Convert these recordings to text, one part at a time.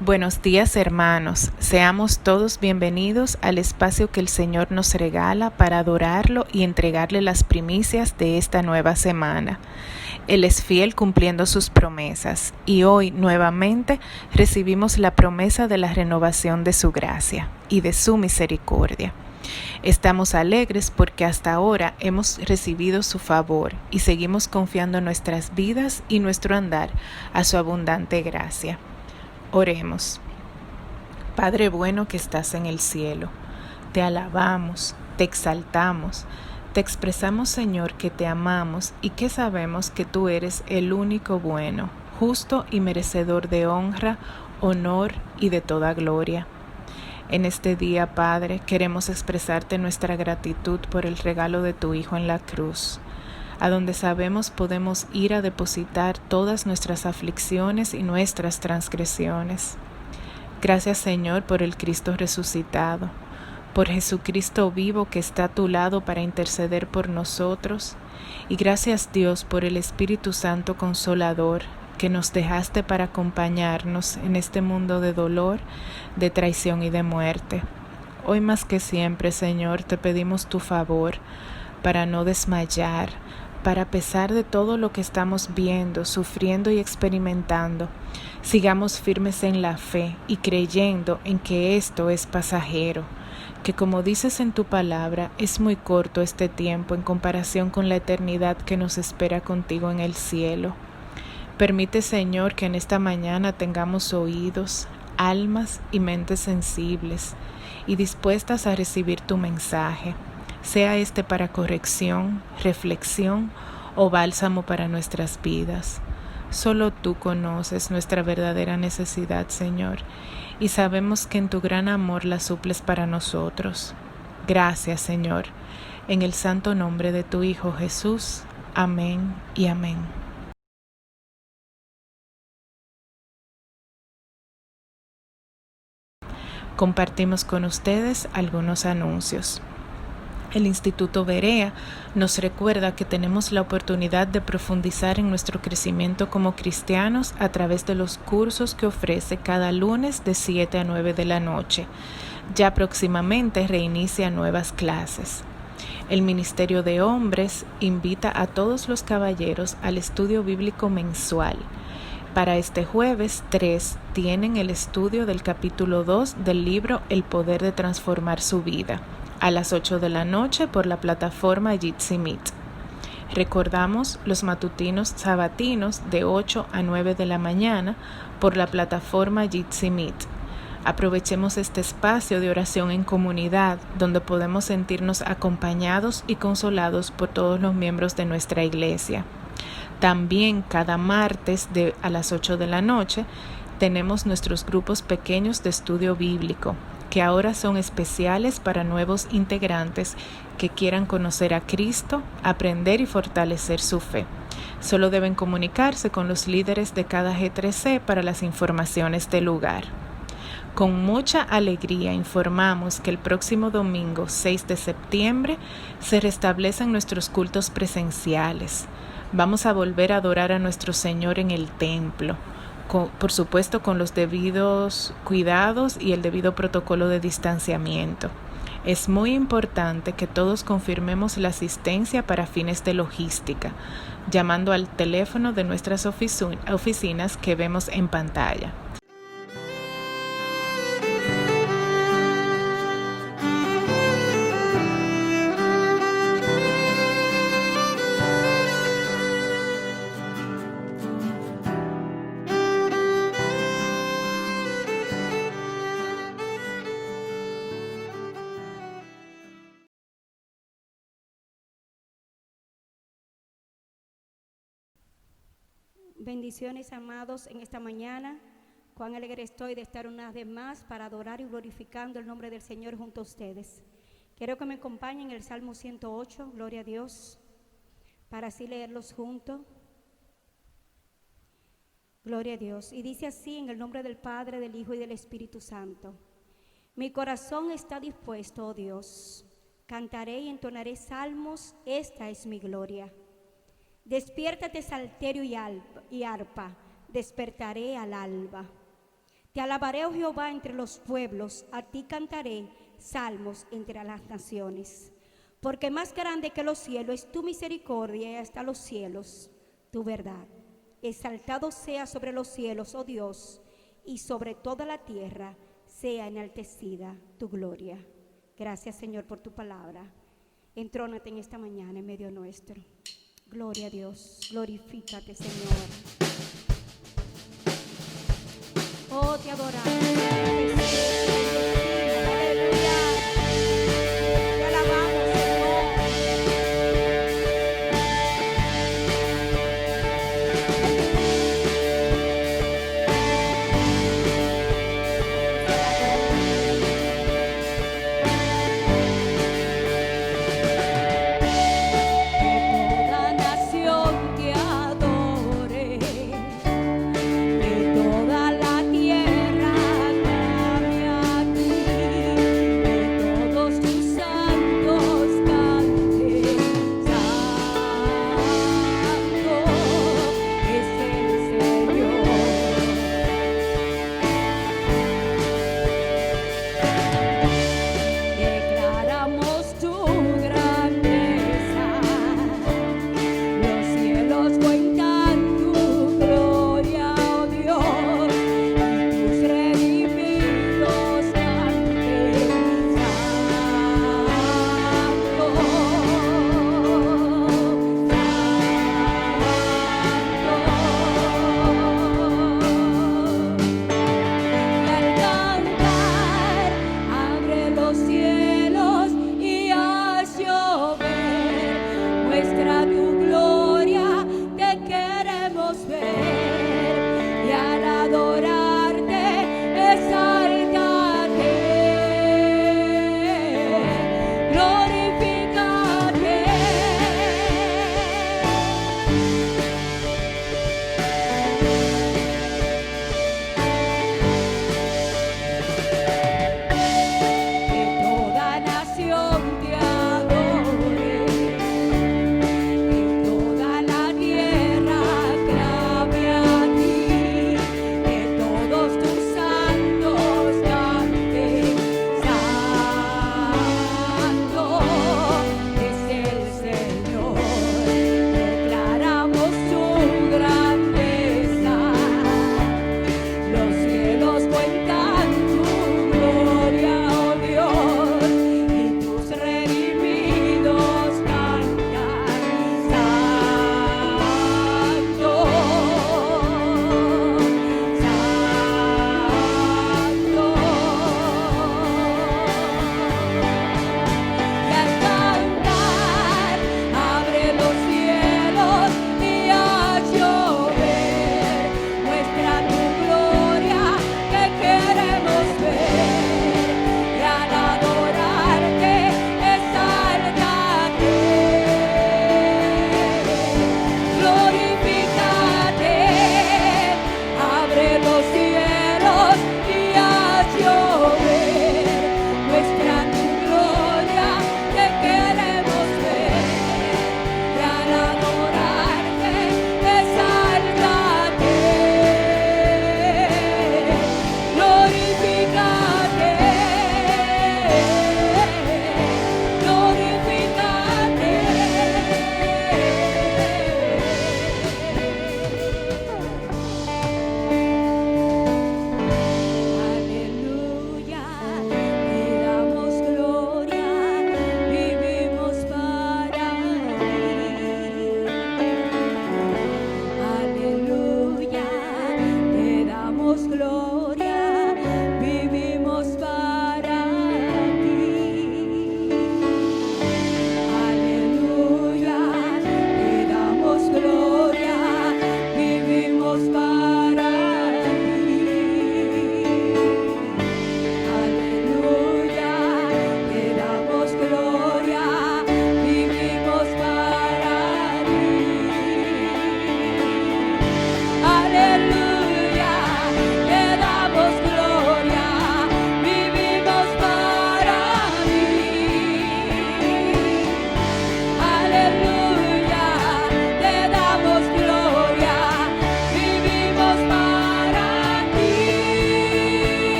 Buenos días, hermanos. Seamos todos bienvenidos al espacio que el Señor nos regala para adorarlo y entregarle las primicias de esta nueva semana. Él es fiel cumpliendo sus promesas y hoy nuevamente recibimos la promesa de la renovación de su gracia y de su misericordia. Estamos alegres porque hasta ahora hemos recibido su favor y seguimos confiando nuestras vidas y nuestro andar a su abundante gracia. Oremos. Padre bueno que estás en el cielo, te alabamos, te exaltamos, te expresamos, Señor, que te amamos y que sabemos que tú eres el único bueno, justo y merecedor de honra, honor y de toda gloria. En este día, Padre, queremos expresarte nuestra gratitud por el regalo de tu Hijo en la cruz, a donde sabemos podemos ir a depositar todas nuestras aflicciones y nuestras transgresiones. Gracias, Señor, por el Cristo resucitado, por Jesucristo vivo que está a tu lado para interceder por nosotros, y gracias, Dios, por el Espíritu Santo Consolador que nos dejaste para acompañarnos en este mundo de dolor, de traición y de muerte. Hoy más que siempre, Señor, te pedimos tu favor para no desmayar, para a pesar de todo lo que estamos viendo, sufriendo y experimentando, sigamos firmes en la fe y creyendo en que esto es pasajero, que como dices en tu palabra, es muy corto este tiempo en comparación con la eternidad que nos espera contigo en el cielo. Permite, Señor, que en esta mañana tengamos oídos, almas y mentes sensibles y dispuestas a recibir tu mensaje, sea este para corrección, reflexión o bálsamo para nuestras vidas. Solo tú conoces nuestra verdadera necesidad, Señor, y sabemos que en tu gran amor la suples para nosotros. Gracias, Señor, en el santo nombre de tu Hijo Jesús. Amén y amén. Compartimos con ustedes algunos anuncios. El Instituto Berea nos recuerda que tenemos la oportunidad de profundizar en nuestro crecimiento como cristianos a través de los cursos que ofrece cada lunes de 7 a 9 de la noche. Ya próximamente reinicia nuevas clases. El Ministerio de Hombres invita a todos los caballeros al estudio bíblico mensual. Para este jueves 3 tienen el estudio del capítulo 2 del libro El poder de transformar su vida, a las 8 de la noche por la plataforma Jitsi Meet. Recordamos los matutinos sabatinos de 8 a 9 de la mañana por la plataforma Jitsi Meet. Aprovechemos este espacio de oración en comunidad donde podemos sentirnos acompañados y consolados por todos los miembros de nuestra iglesia. También cada martes a las 8 de la noche tenemos nuestros grupos pequeños de estudio bíblico, que ahora son especiales para nuevos integrantes que quieran conocer a Cristo, aprender y fortalecer su fe. Solo deben comunicarse con los líderes de cada G3C para las informaciones del lugar. Con mucha alegría informamos que el próximo domingo 6 de septiembre se restablecen nuestros cultos presenciales. Vamos a volver a adorar a nuestro Señor en el templo, por supuesto con los debidos cuidados y el debido protocolo de distanciamiento. Es muy importante que todos confirmemos la asistencia para fines de logística, llamando al teléfono de nuestras oficinas que vemos en pantalla. Bendiciones, amados, en esta mañana. Cuán alegre estoy de estar una vez más para adorar y glorificando el nombre del Señor junto a ustedes. Quiero que me acompañen en el Salmo 108, Gloria a Dios, para así leerlos juntos. Gloria a Dios. Y dice así en el nombre del Padre, del Hijo y del Espíritu Santo. Mi corazón está dispuesto, oh Dios. Cantaré y entonaré salmos, esta es mi gloria. Despiértate, salterio y arpa, despertaré al alba. Te alabaré, oh Jehová, entre los pueblos, a ti cantaré salmos entre las naciones. Porque más grande que los cielos es tu misericordia y hasta los cielos tu verdad. Exaltado sea sobre los cielos, oh Dios, y sobre toda la tierra sea enaltecida tu gloria. Gracias, Señor, por tu palabra. Entrónate en esta mañana en medio nuestro. Gloria a Dios, glorifícate, Señor. Oh, te adoramos. Aleluya. Te alabamos,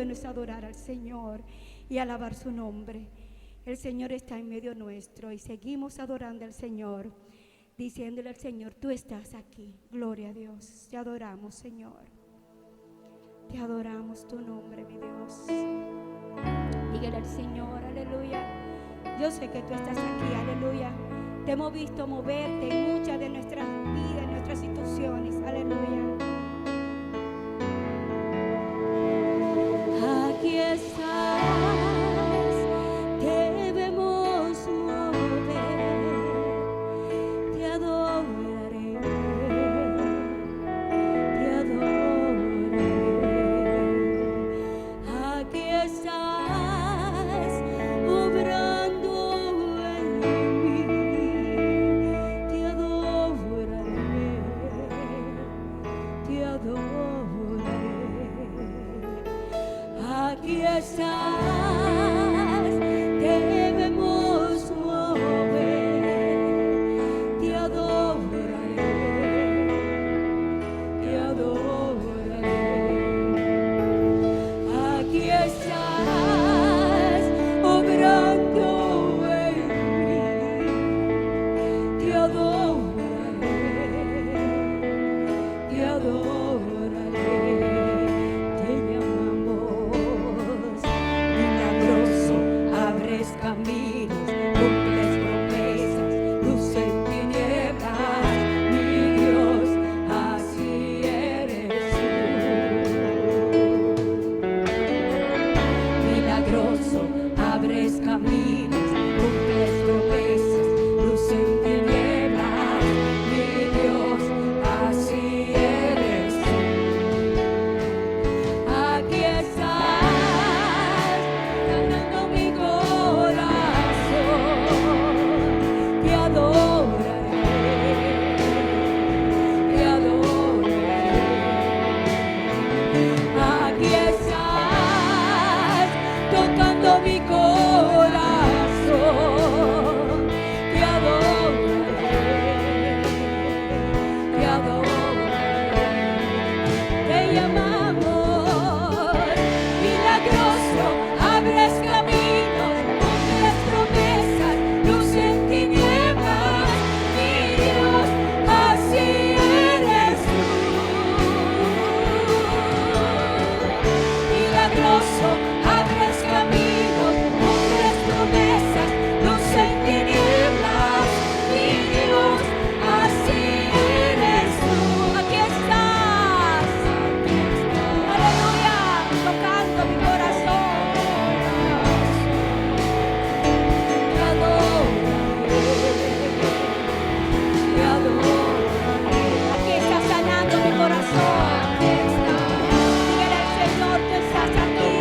bueno es adorar al Señor y alabar su nombre. El Señor está en medio nuestro y seguimos adorando al Señor, diciéndole al Señor, tú estás aquí. Gloria a Dios. Te adoramos, Señor. Te adoramos tu nombre, mi Dios. Dígale al Señor, aleluya. Yo sé que tú estás aquí, aleluya. Te hemos visto moverte en muchas de nuestras vidas, en nuestras situaciones, aleluya. Aquí estás, debemos mover, te adoraré, te adoraré. Aquí estás, obrando en mí, te adoraré, te adoraré. Aquí estás, debemos mover, te adoraré, te adoraré. Aquí estás, obrando en mí, te adoraré, te adoraré. Te llamamos milagroso, abres caminos, cumples promesas, luz en tinieblas, mi Dios, así eres tú. Milagroso, abres caminos, cumples promesas, luz en tinieblas, mi Dios, así eres tú. Aquí estás, ganando mi corazón, te adoraré, te adoraré. Aquí estás, tocando mi corazón, te adoraré, te adoraré. Te llamamos milagroso, abres caminos, cumples promesas, luz en tinieblas, mi Dios, así eres tú. Milagroso, abres caminos, cumples promesas, luz en tinieblas, mi Dios, así eres tú. Aquí estás, aleluya, tocando mi corazón. Te adoraré, te adoraré. Aquí estás sanando mi corazón. Dígale al Señor, tú estás aquí.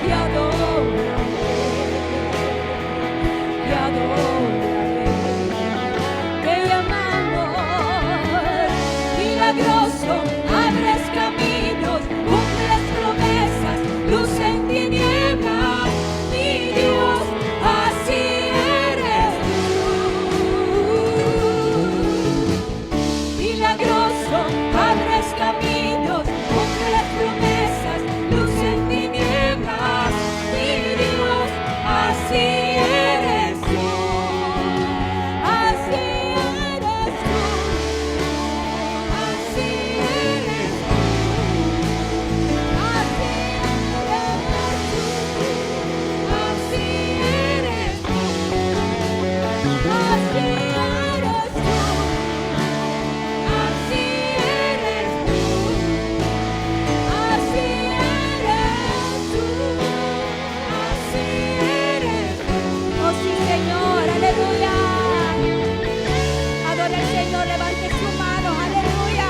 Te adoraré, te adoraré. Te llamamos milagroso, abres caminos, cumples promesas, luz en tinieblas, mi Dios, así eres tú. Milagroso, abres caminos, cumples promesas, luz en tinieblas, mi Dios, así eres tú. Así eres tú, así eres tú, así eres tú, así eres tú, así eres tú, así eres tú, así eres tú. Oh sí, Señor, aleluya. Adore al Señor, levante sus manos, aleluya.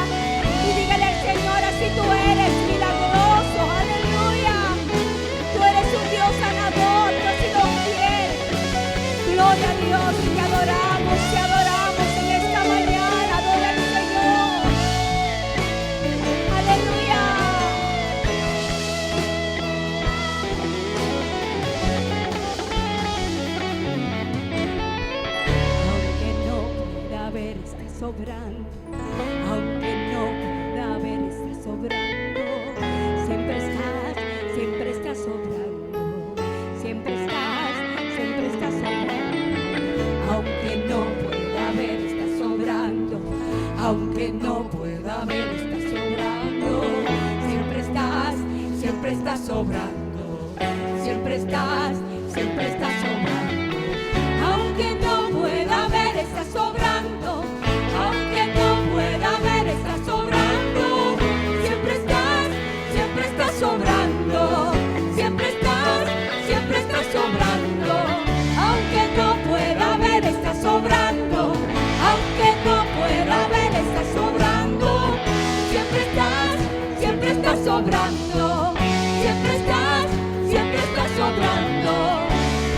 Y dígale al Señor, así tú eres milagroso, aleluya. Tú eres un Dios sanador, tú has sido fiel. Gloria a Dios, y te adoramos en esta mañana. Adora al Señor, aleluya. Aunque no pueda ver, estás sobrando. Aunque no pueda ver, estás sobrando. Siempre estás sobrando. Siempre estás sobrando. Aunque no pueda ver, estás sobrando. Aunque no pueda ver, estás sobrando. Siempre estás sobrando. Siempre estás sobrando. Aunque no pueda ver, estás sobrando. Aunque no pueda ver, estás sobrando. Siempre estás sobrando. Siempre estás sobrando. Aunque no pueda ver, estás sobrando. Aunque no pueda ver, estás sobrando. Siempre estás sobrando. Siempre estás sobrando.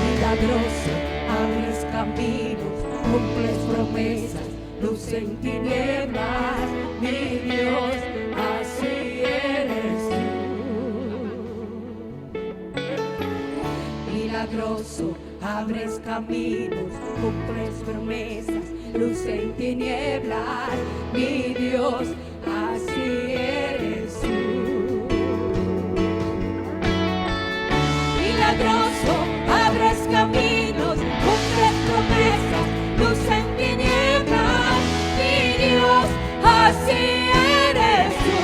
Milagroso, abres caminos, cumples promesas, luz en tinieblas, mi Dios, así eres tú. Milagroso, abres caminos, cumples promesas, luz en tinieblas, mi Dios, así eres tú. Milagroso, abres caminos, cumples promesas, luz en tinieblas, mi Dios, así eres tú.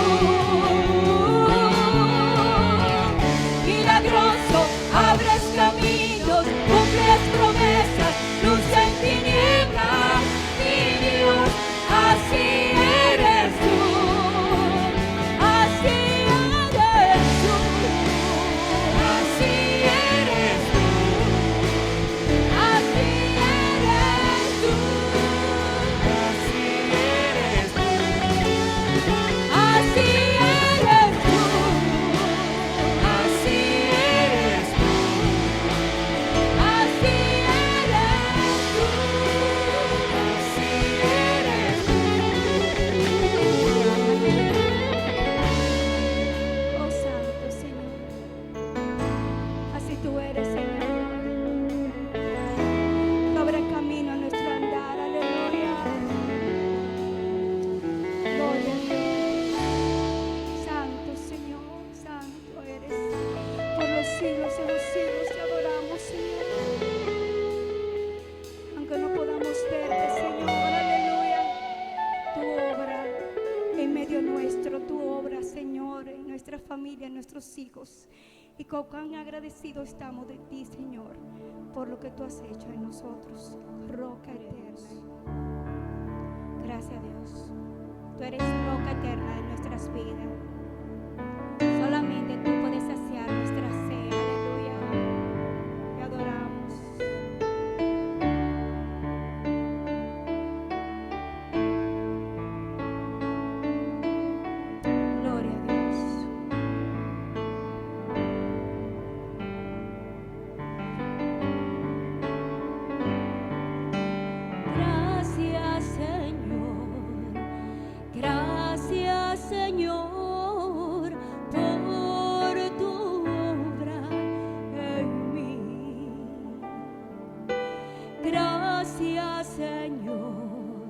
Milagroso, abres caminos, cumples promesas, luz en tinieblas, mi Dios, así eres tú. Así eres tú. Así eres tú. Así eres tú. Así eres tú. Así eres tú. Así eres tú. Así eres tú. Oh Santo Señor, así tú eres, Señor. Tú abres camino a nuestro andar, aleluya. Gloria a Dios. Santo Señor, santo eres. Por los siglos de los siglos te adoramos, Señor. Aunque no podamos verte, Señor, aleluya. Tu obra en medio nuestro, tu obra, Señor, en nuestra familia, en nuestros hijos. Y cuán agradecidos estamos de ti, Señor, por lo que tú has hecho en nosotros, roca eterna. Gracias, Dios. Tú eres roca eterna de nuestras vidas. Solamente tú puedes saciar nuestra sed, aleluya. Te adoramos. Gloria a Dios. Gracias, Señor. Gracias, Señor, por tu obra en mí. Gracias, Señor,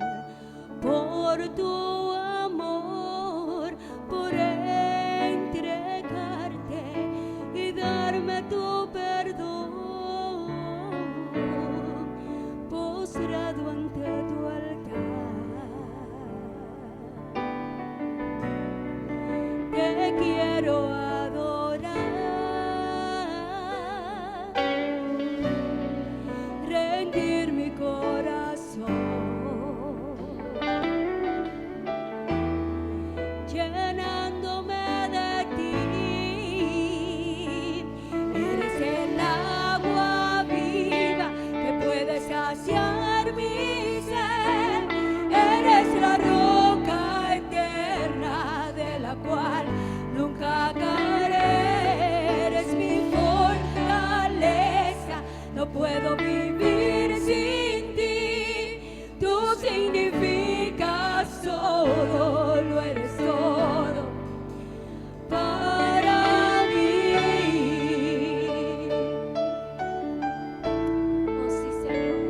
por tu amor, por entregarte y darme tu perdón, postrado ante tu altar. Te quiero adorar, rendir mi corazón, llenándome de ti. Eres el agua viva que puede saciar mi sed. Eres la roca eterna de la cual nunca caeré. Eres mi fortaleza, no puedo vivir sin ti. Tú significas todo, lo eres todo para mí. Oh sí, Señor.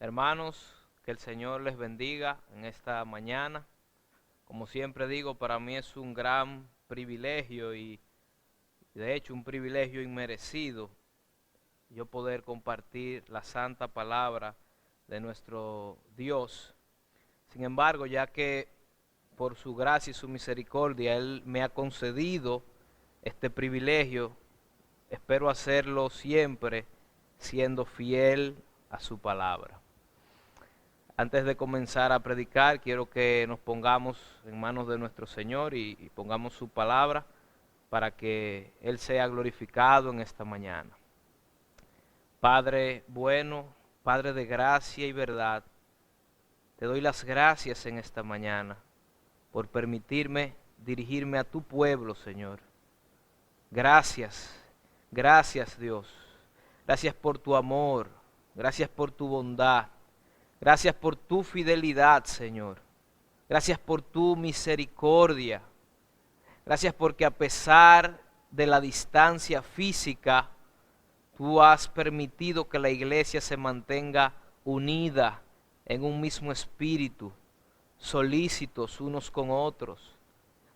Hermanos, que el Señor les bendiga en esta mañana. Como siempre digo, para mí es un gran privilegio y de hecho un privilegio inmerecido yo poder compartir la santa palabra de nuestro Dios. Sin embargo, ya que por su gracia y su misericordia Él me ha concedido este privilegio, espero hacerlo siempre siendo fiel a su palabra. Antes de comenzar a predicar, quiero que nos pongamos en manos de nuestro Señor y pongamos su palabra para que Él sea glorificado en esta mañana. Padre bueno, Padre de gracia y verdad, te doy las gracias en esta mañana por permitirme dirigirme a tu pueblo, Señor. Gracias, gracias Dios. Gracias por tu amor, gracias por tu bondad. Gracias por tu fidelidad, Señor. Gracias por tu misericordia. Gracias porque a pesar de la distancia física, tú has permitido que la iglesia se mantenga unida en un mismo espíritu, solícitos unos con otros.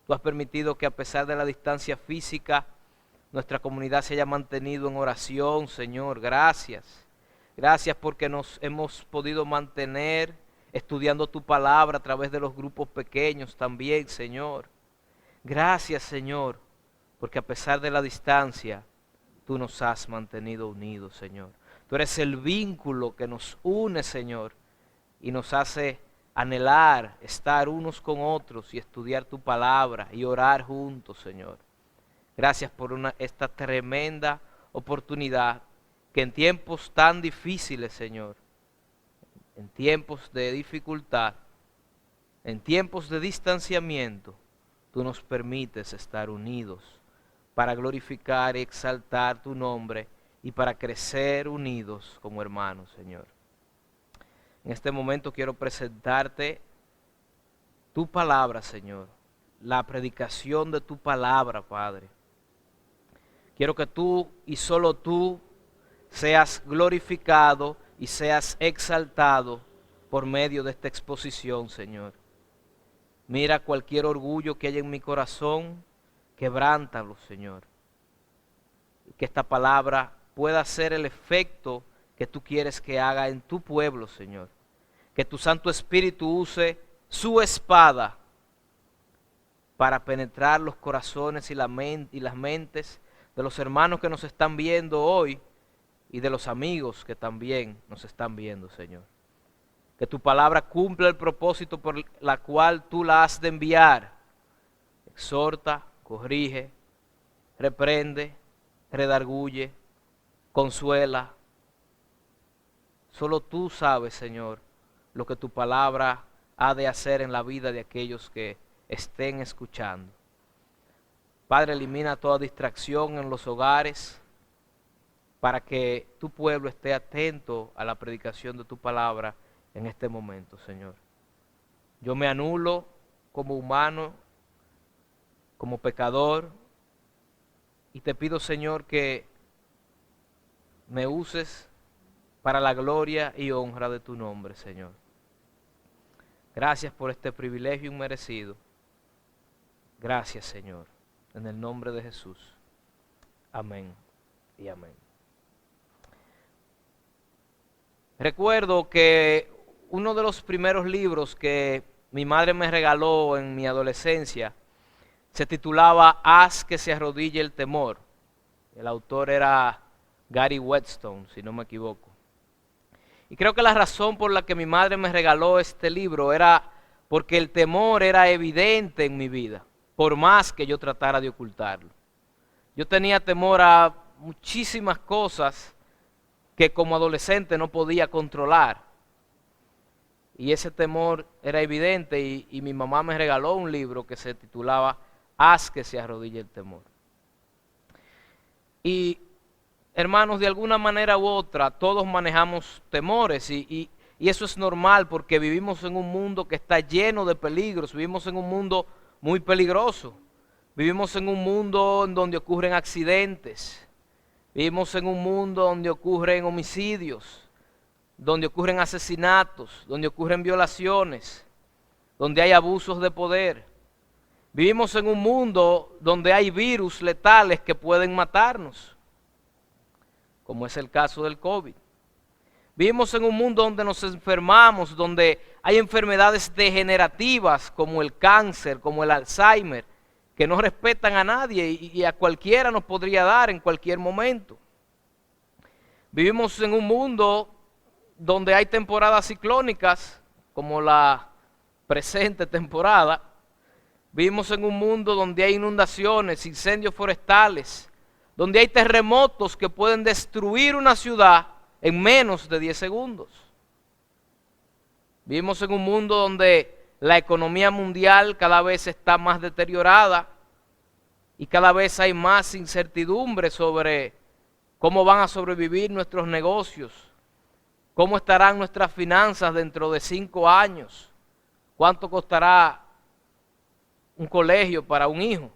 Tú has permitido que a pesar de la distancia física, nuestra comunidad se haya mantenido en oración, Señor. Gracias. Gracias porque nos hemos podido mantener estudiando tu palabra a través de los grupos pequeños también, Señor. Gracias, Señor, porque a pesar de la distancia, tú nos has mantenido unidos, Señor. Tú eres el vínculo que nos une, Señor, y nos hace anhelar estar unos con otros y estudiar tu palabra y orar juntos, Señor. Gracias por esta tremenda oportunidad que en tiempos tan difíciles, Señor, en tiempos de dificultad, en tiempos de distanciamiento, tú nos permites estar unidos para glorificar y exaltar tu nombre y para crecer unidos como hermanos, Señor. En este momento quiero presentarte tu palabra, Señor, la predicación de tu palabra, Padre. Quiero que tú y solo tú seas glorificado y seas exaltado por medio de esta exposición, Señor. Mira cualquier orgullo que haya en mi corazón, quebrántalo, Señor. Y que esta palabra pueda hacer el efecto que tú quieres que haga en tu pueblo, Señor. Que tu Santo Espíritu use su espada para penetrar los corazones y las mentes de los hermanos que nos están viendo hoy y de los amigos que también nos están viendo, Señor. Que tu palabra cumpla el propósito por la cual tú la has de enviar. Exhorta, corrige, reprende, redarguye, consuela. Solo tú sabes, Señor, lo que tu palabra ha de hacer en la vida de aquellos que estén escuchando. Padre, elimina toda distracción en los hogares, para que tu pueblo esté atento a la predicación de tu palabra en este momento, Señor. Yo me anulo como humano, como pecador, y te pido, Señor, que me uses para la gloria y honra de tu nombre, Señor. Gracias por este privilegio inmerecido. Gracias, Señor, en el nombre de Jesús. Amén y amén. Recuerdo que uno de los primeros libros que mi madre me regaló en mi adolescencia se titulaba Haz que se arrodille el temor. El autor era Gary Whetstone, si no me equivoco. Y creo que la razón por la que mi madre me regaló este libro era porque el temor era evidente en mi vida, por más que yo tratara de ocultarlo. Yo tenía temor a muchísimas cosas que como adolescente no podía controlar. Y ese temor era evidente y mi mamá me regaló un libro que se titulaba Haz que se arrodille el temor. Y hermanos, de alguna manera u otra, todos manejamos temores y eso es normal porque vivimos en un mundo que está lleno de peligros, vivimos en un mundo muy peligroso, vivimos en un mundo en donde ocurren accidentes, vivimos en un mundo donde ocurren homicidios, donde ocurren asesinatos, donde ocurren violaciones, donde hay abusos de poder. Vivimos en un mundo donde hay virus letales que pueden matarnos, como es el caso del COVID. Vivimos en un mundo donde nos enfermamos, donde hay enfermedades degenerativas como el cáncer, como el Alzheimer, que no respetan a nadie y a cualquiera nos podría dar en cualquier momento. Vivimos en un mundo donde hay temporadas ciclónicas, como la presente temporada. Vivimos en un mundo donde hay inundaciones, incendios forestales, donde hay terremotos que pueden destruir una ciudad en menos de 10 segundos. Vivimos en un mundo donde la economía mundial cada vez está más deteriorada y cada vez hay más incertidumbre sobre cómo van a sobrevivir nuestros negocios, cómo estarán nuestras finanzas dentro de 5 años, cuánto costará un colegio para un hijo.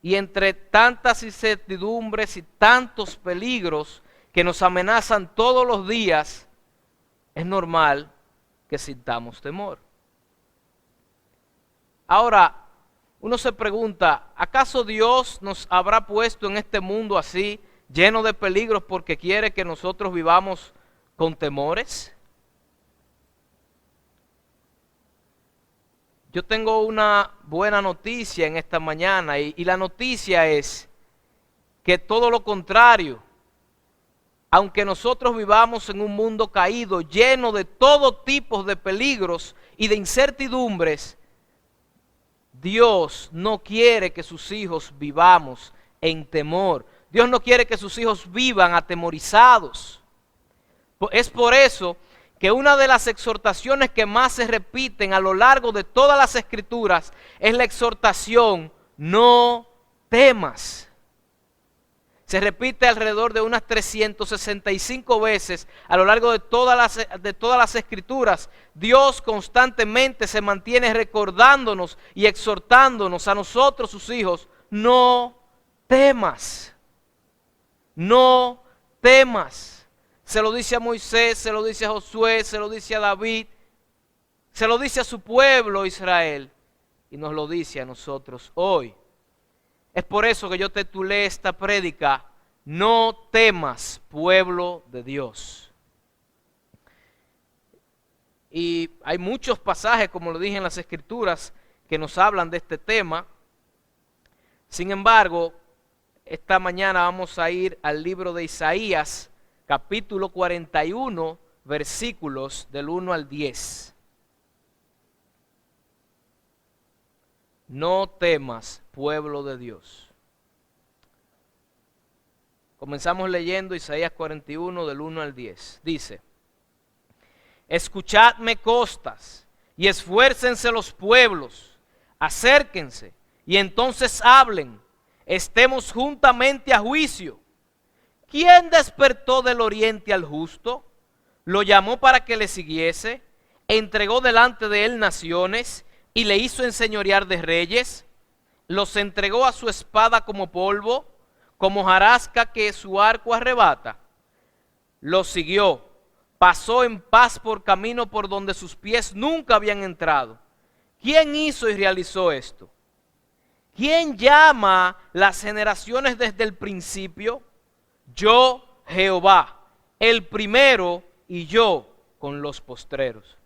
Y entre tantas incertidumbres y tantos peligros que nos amenazan todos los días, es normal que sintamos temor. Ahora, uno se pregunta, ¿acaso Dios nos habrá puesto en este mundo así, lleno de peligros, porque quiere que nosotros vivamos con temores? Yo tengo una buena noticia en esta mañana y la noticia es que todo lo contrario, aunque nosotros vivamos en un mundo caído, lleno de todo tipo de peligros y de incertidumbres, Dios no quiere que sus hijos vivamos en temor. Dios no quiere que sus hijos vivan atemorizados. Es por eso que una de las exhortaciones que más se repiten a lo largo de todas las Escrituras es la exhortación, no temas. Se repite alrededor de unas 365 veces a lo largo de todas las Escrituras. Dios constantemente se mantiene recordándonos y exhortándonos a nosotros, sus hijos, no temas, no temas. Se lo dice a Moisés, se lo dice a Josué, se lo dice a David, se lo dice a su pueblo Israel y nos lo dice a nosotros hoy. Es por eso que yo titulé esta prédica, no temas, pueblo de Dios. Y hay muchos pasajes, como lo dije en las Escrituras, que nos hablan de este tema. Sin embargo, esta mañana vamos a ir al libro de Isaías, capítulo 41, versículos del 1 al 10. No temas, pueblo de Dios. Comenzamos leyendo Isaías 41 del 1 al 10. Dice: escuchadme costas y esfuércense los pueblos, acérquense y entonces hablen, estemos juntamente a juicio. ¿Quién despertó del oriente al justo? Lo llamó para que le siguiese, entregó delante de él naciones y le hizo enseñorear de reyes. Los entregó a su espada como polvo, como hojarasca que su arco arrebata. Los siguió, pasó en paz por camino por donde sus pies nunca habían entrado. ¿Quién hizo y realizó esto? ¿Quién llama las generaciones desde el principio? Yo, Jehová, el primero, y yo con los postreros.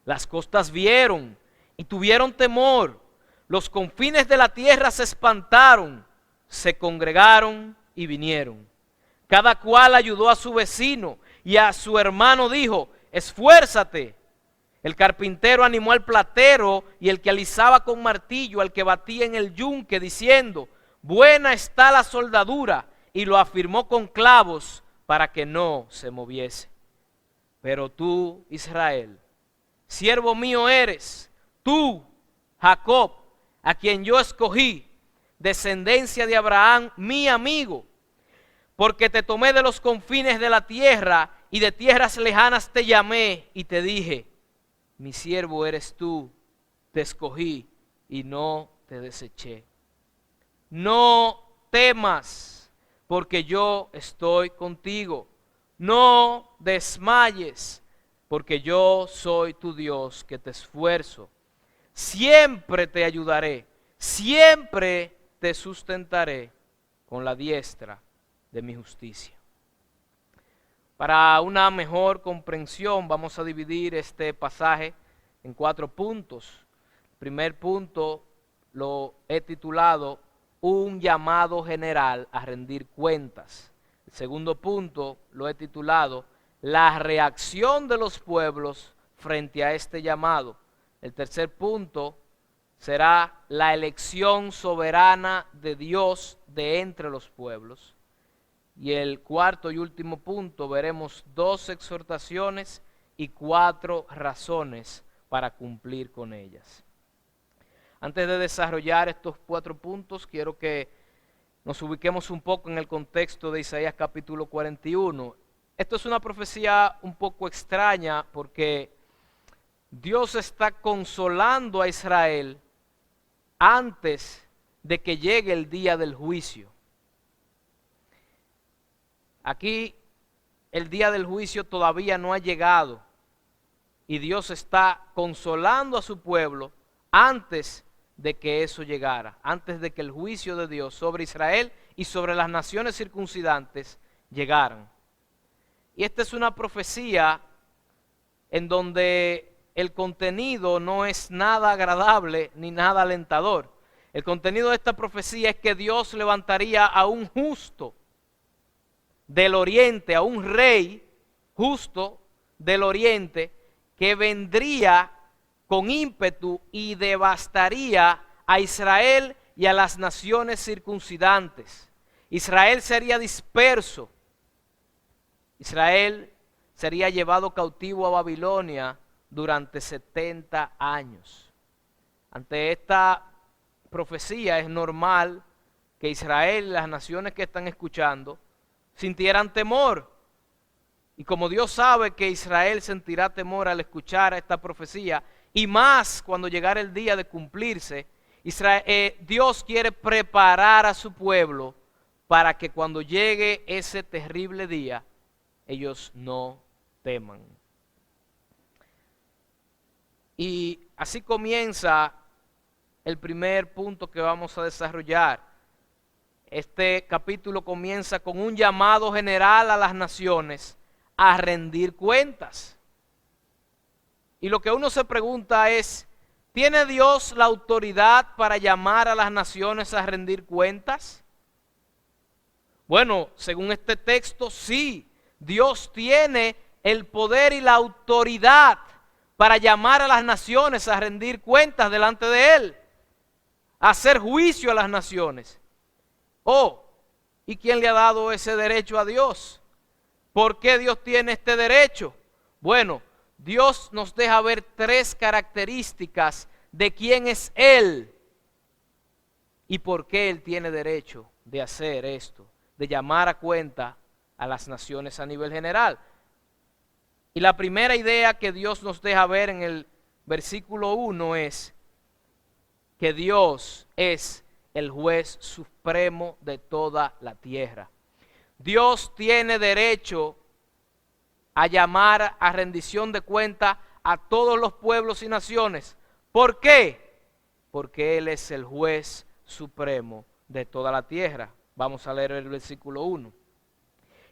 Las costas vieron y tuvieron temor. Los confines de la tierra se espantaron, se congregaron y vinieron. Cada cual ayudó a su vecino y a su hermano dijo, esfuérzate. El carpintero animó al platero y el que alisaba con martillo al que batía en el yunque, diciendo, buena está la soldadura, y lo afirmó con clavos para que no se moviese. Pero tú, Israel, siervo mío eres, tú, Jacob, a quien yo escogí, descendencia de Abraham, mi amigo, porque te tomé de los confines de la tierra y de tierras lejanas te llamé y te dije, mi siervo eres tú, te escogí y no te deseché. No temas, porque yo estoy contigo. No desmayes, porque yo soy tu Dios que te esfuerzo. Siempre te ayudaré, siempre te sustentaré con la diestra de mi justicia. Para una mejor comprensión vamos a dividir este pasaje en 4 puntos. El primer punto lo he titulado un llamado general a rendir cuentas. El segundo punto lo he titulado la reacción de los pueblos frente a este llamado. El tercer punto será la elección soberana de Dios de entre los pueblos. Y el cuarto y último punto veremos 2 exhortaciones y 4 razones para cumplir con ellas. Antes de desarrollar estos 4 puntos, quiero que nos ubiquemos un poco en el contexto de Isaías capítulo 41. Esto es una profecía un poco extraña porque Dios está consolando a Israel antes de que llegue el día del juicio. Aquí el día del juicio todavía no ha llegado y Dios está consolando a su pueblo antes de que eso llegara, antes de que el juicio de Dios sobre Israel y sobre las naciones circuncidantes llegaran. Y esta es una profecía en donde el contenido no es nada agradable ni nada alentador. El contenido de esta profecía es que Dios levantaría a un justo del oriente, a un rey justo del oriente que vendría con ímpetu y devastaría a Israel y a las naciones circuncidantes. Israel sería disperso. Israel sería llevado cautivo a Babilonia durante 70 años. Ante esta profecía es normal que Israel y las naciones que están escuchando sintieran temor. Y como Dios sabe que Israel sentirá temor al escuchar esta profecía, y más cuando llegara el día de cumplirse, Dios quiere preparar a su pueblo para que cuando llegue ese terrible día, ellos no teman. Y así comienza el primer punto que vamos a desarrollar. Este capítulo comienza con un llamado general a las naciones a rendir cuentas. Y lo que uno se pregunta es, ¿tiene Dios la autoridad para llamar a las naciones a rendir cuentas? Bueno, según este texto, sí, Dios tiene el poder y la autoridad para llamar a las naciones a rendir cuentas delante de Él, a hacer juicio a las naciones. Oh, ¿y quién le ha dado ese derecho a Dios? ¿Por qué Dios tiene este derecho? Bueno, Dios nos deja ver 3 características de quién es Él y por qué Él tiene derecho de hacer esto, de llamar a cuenta a las naciones a nivel general. Y la primera idea que Dios nos deja ver en el versículo 1 es que Dios es el juez supremo de toda la tierra. Dios tiene derecho a llamar a rendición de cuenta a todos los pueblos y naciones. ¿Por qué? Porque Él es el juez supremo de toda la tierra. Vamos a leer el versículo 1.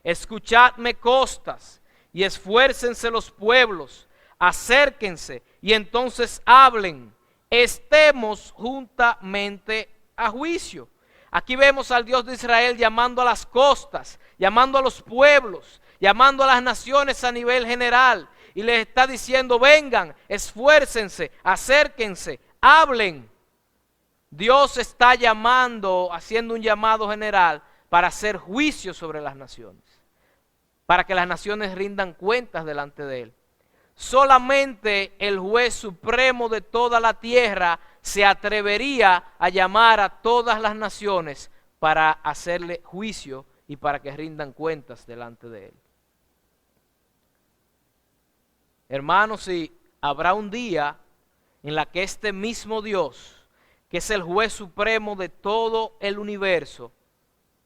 Escuchadme costas y esfuércense los pueblos, acérquense y entonces hablen, estemos juntamente a juicio. Aquí vemos al Dios de Israel llamando a las costas, llamando a los pueblos, llamando a las naciones a nivel general y les está diciendo, vengan, esfuércense, acérquense, hablen. Dios está llamando, haciendo un llamado general para hacer juicio sobre las naciones, para que las naciones rindan cuentas delante de Él. Solamente el juez supremo de toda la tierra se atrevería a llamar a todas las naciones para hacerle juicio y para que rindan cuentas delante de Él. Hermanos, si habrá un día en la que este mismo Dios, que es el juez supremo de todo el universo,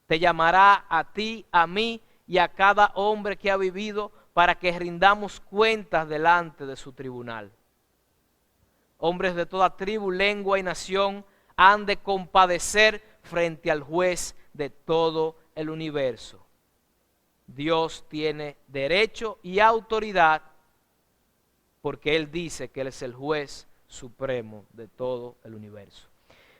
te llamará a ti, a mí y a cada hombre que ha vivido para que rindamos cuentas delante de su tribunal. Hombres de toda tribu, lengua y nación han de compadecer frente al juez de todo el universo. Dios tiene derecho y autoridad porque Él dice que Él es el juez supremo de todo el universo.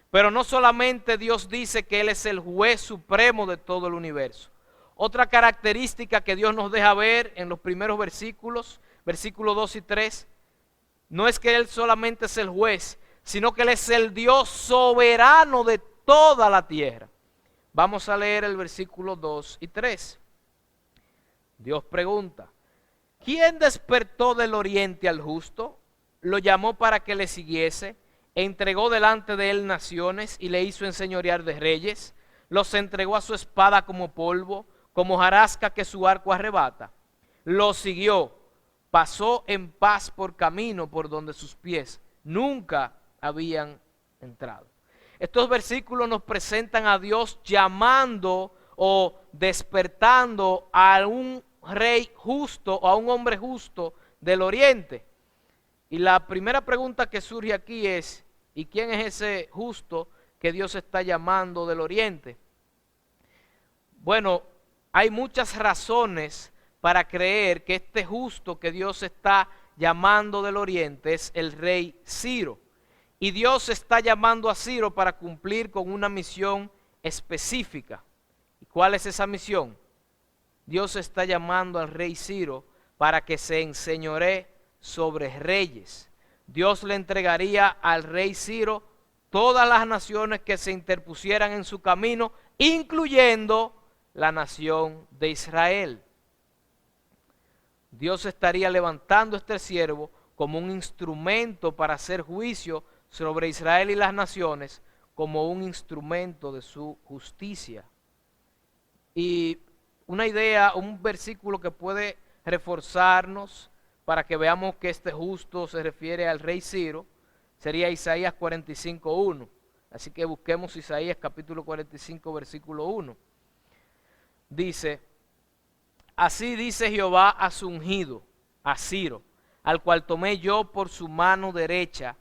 Pero no solamente Dios dice que Él es el juez supremo de todo el universo. Otra característica que Dios nos deja ver en los primeros versículos, versículos 2 y 3, no es que Él solamente es el juez, sino que Él es el Dios soberano de toda la tierra. Vamos a leer el versículo 2 y 3. Dios pregunta: ¿quién despertó del oriente al justo? Lo llamó para que le siguiese, entregó delante de él naciones y le hizo enseñorear de reyes. Los entregó a su espada como polvo, como hojarasca que su arco arrebata. Lo siguió, pasó en paz por camino por donde sus pies nunca habían entrado. Estos versículos nos presentan a Dios llamando o despertando a un rey justo o a un hombre justo del oriente. Y la primera pregunta que surge aquí es: ¿y quién es ese justo que Dios está llamando del oriente? Bueno, hay muchas razones para creer que este justo que Dios está llamando del oriente es el rey Ciro. Y Dios está llamando a Ciro para cumplir con una misión específica. ¿Y cuál es esa misión? Dios está llamando al rey Ciro para que se enseñoree sobre reyes. Dios le entregaría al rey Ciro todas las naciones que se interpusieran en su camino, incluyendo la nación de Israel. Dios estaría levantando a este siervo como un instrumento para hacer juicio sobre Israel y las naciones, como un instrumento de su justicia. Y una idea, un versículo que puede reforzarnos para que veamos que este justo se refiere al rey Ciro, sería Isaías 45:1. Así que busquemos Isaías capítulo 45, versículo 1. Dice: así dice Jehová a su ungido, a Ciro, al cual tomé yo por su mano derecha,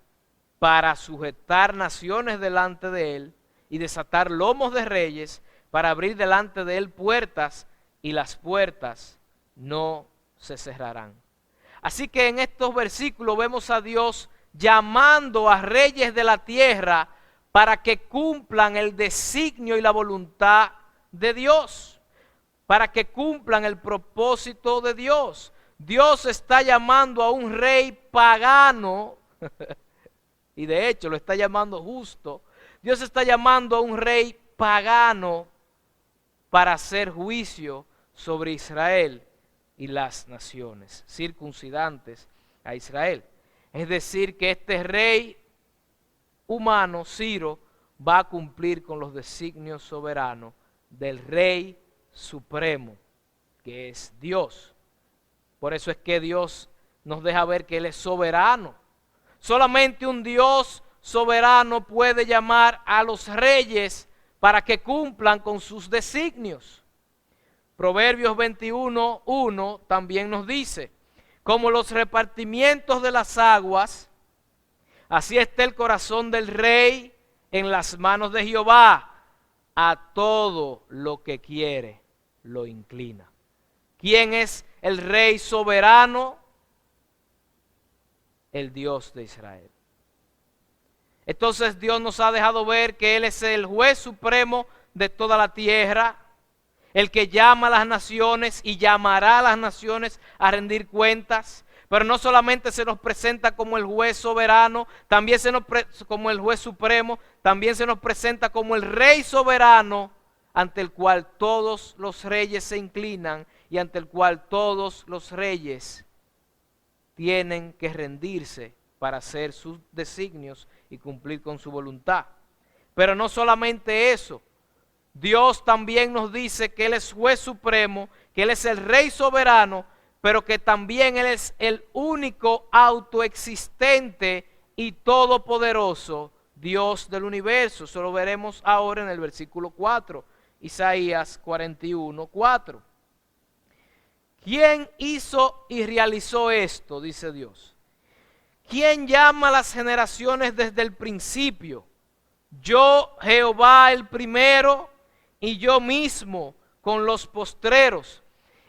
para sujetar naciones delante de él y desatar lomos de reyes, para abrir delante de él puertas, y las puertas no se cerrarán. Así que en estos versículos vemos a Dios llamando a reyes de la tierra para que cumplan el designio y la voluntad de Dios, para que cumplan el propósito de Dios. Dios está llamando a un rey pagano, y de hecho lo está llamando justo. Dios está llamando a un rey pagano para hacer juicio sobre Israel y las naciones circuncidantes a Israel. Es decir, que este rey humano, Ciro, va a cumplir con los designios soberanos del rey supremo, que es Dios. Por eso es que Dios nos deja ver que Él es soberano. Solamente un Dios soberano puede llamar a los reyes para que cumplan con sus designios. Proverbios 21:1 también nos dice: como los repartimientos de las aguas, así está el corazón del rey en las manos de Jehová, a todo lo que quiere lo inclina. ¿Quién es el rey soberano? El Dios de Israel. Entonces Dios nos ha dejado ver que Él es el juez supremo de toda la tierra, el que llama a las naciones y llamará a las naciones a rendir cuentas. Pero no solamente se nos presenta como el juez soberano, también como el juez supremo, también se nos presenta como el rey soberano, ante el cual todos los reyes se inclinan y ante el cual todos los reyes tienen que rendirse para hacer sus designios y cumplir con su voluntad. Pero no solamente eso, Dios también nos dice que Él es juez supremo, que Él es el rey soberano, pero que también Él es el único autoexistente y todopoderoso Dios del universo. Eso lo veremos ahora en el versículo 4, Isaías 41:4. ¿Quién hizo y realizó esto? Dice Dios. ¿Quién llama a las generaciones desde el principio? Yo, Jehová el primero, y yo mismo con los postreros.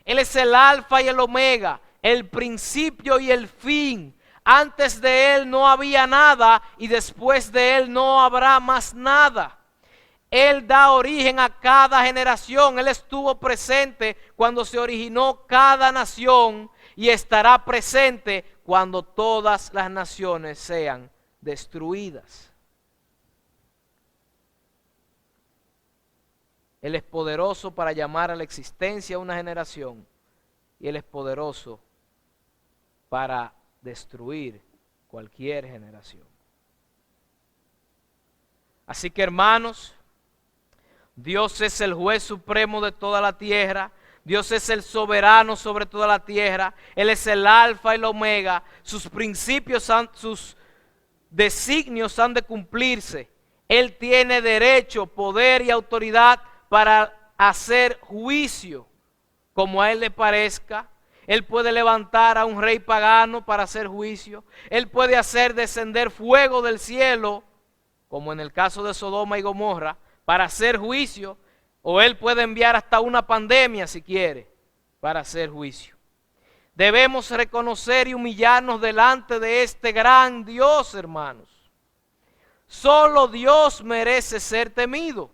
Él es el alfa y el omega, el principio y el fin. Antes de Él no había nada y después de Él no habrá más nada. Él da origen a cada generación. Él estuvo presente cuando se originó cada nación y estará presente cuando todas las naciones sean destruidas. Él es poderoso para llamar a la existencia una generación y Él es poderoso para destruir cualquier generación. Así que, hermanos, Dios es el juez supremo de toda la tierra. Dios es el soberano sobre toda la tierra. Él es el alfa y el omega. Sus principios, sus designios han de cumplirse. Él tiene derecho, poder y autoridad para hacer juicio como a Él le parezca. Él puede levantar a un rey pagano para hacer juicio. Él puede hacer descender fuego del cielo, como en el caso de Sodoma y Gomorra, para hacer juicio. O Él puede enviar hasta una pandemia si quiere, para hacer juicio. Debemos reconocer y humillarnos delante de este gran Dios, hermanos. Solo Dios merece ser temido.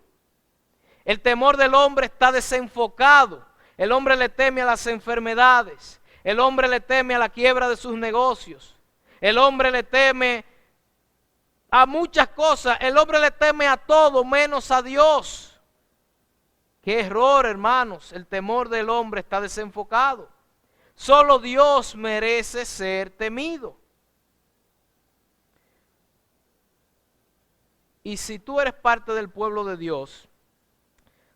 El temor del hombre está desenfocado. El hombre le teme a las enfermedades. El hombre le teme a la quiebra de sus negocios. El hombre le teme a muchas cosas. El hombre le teme a todo menos a Dios. Qué error, hermanos. El temor del hombre está desenfocado. Solo Dios merece ser temido. Y si tú eres parte del pueblo de Dios,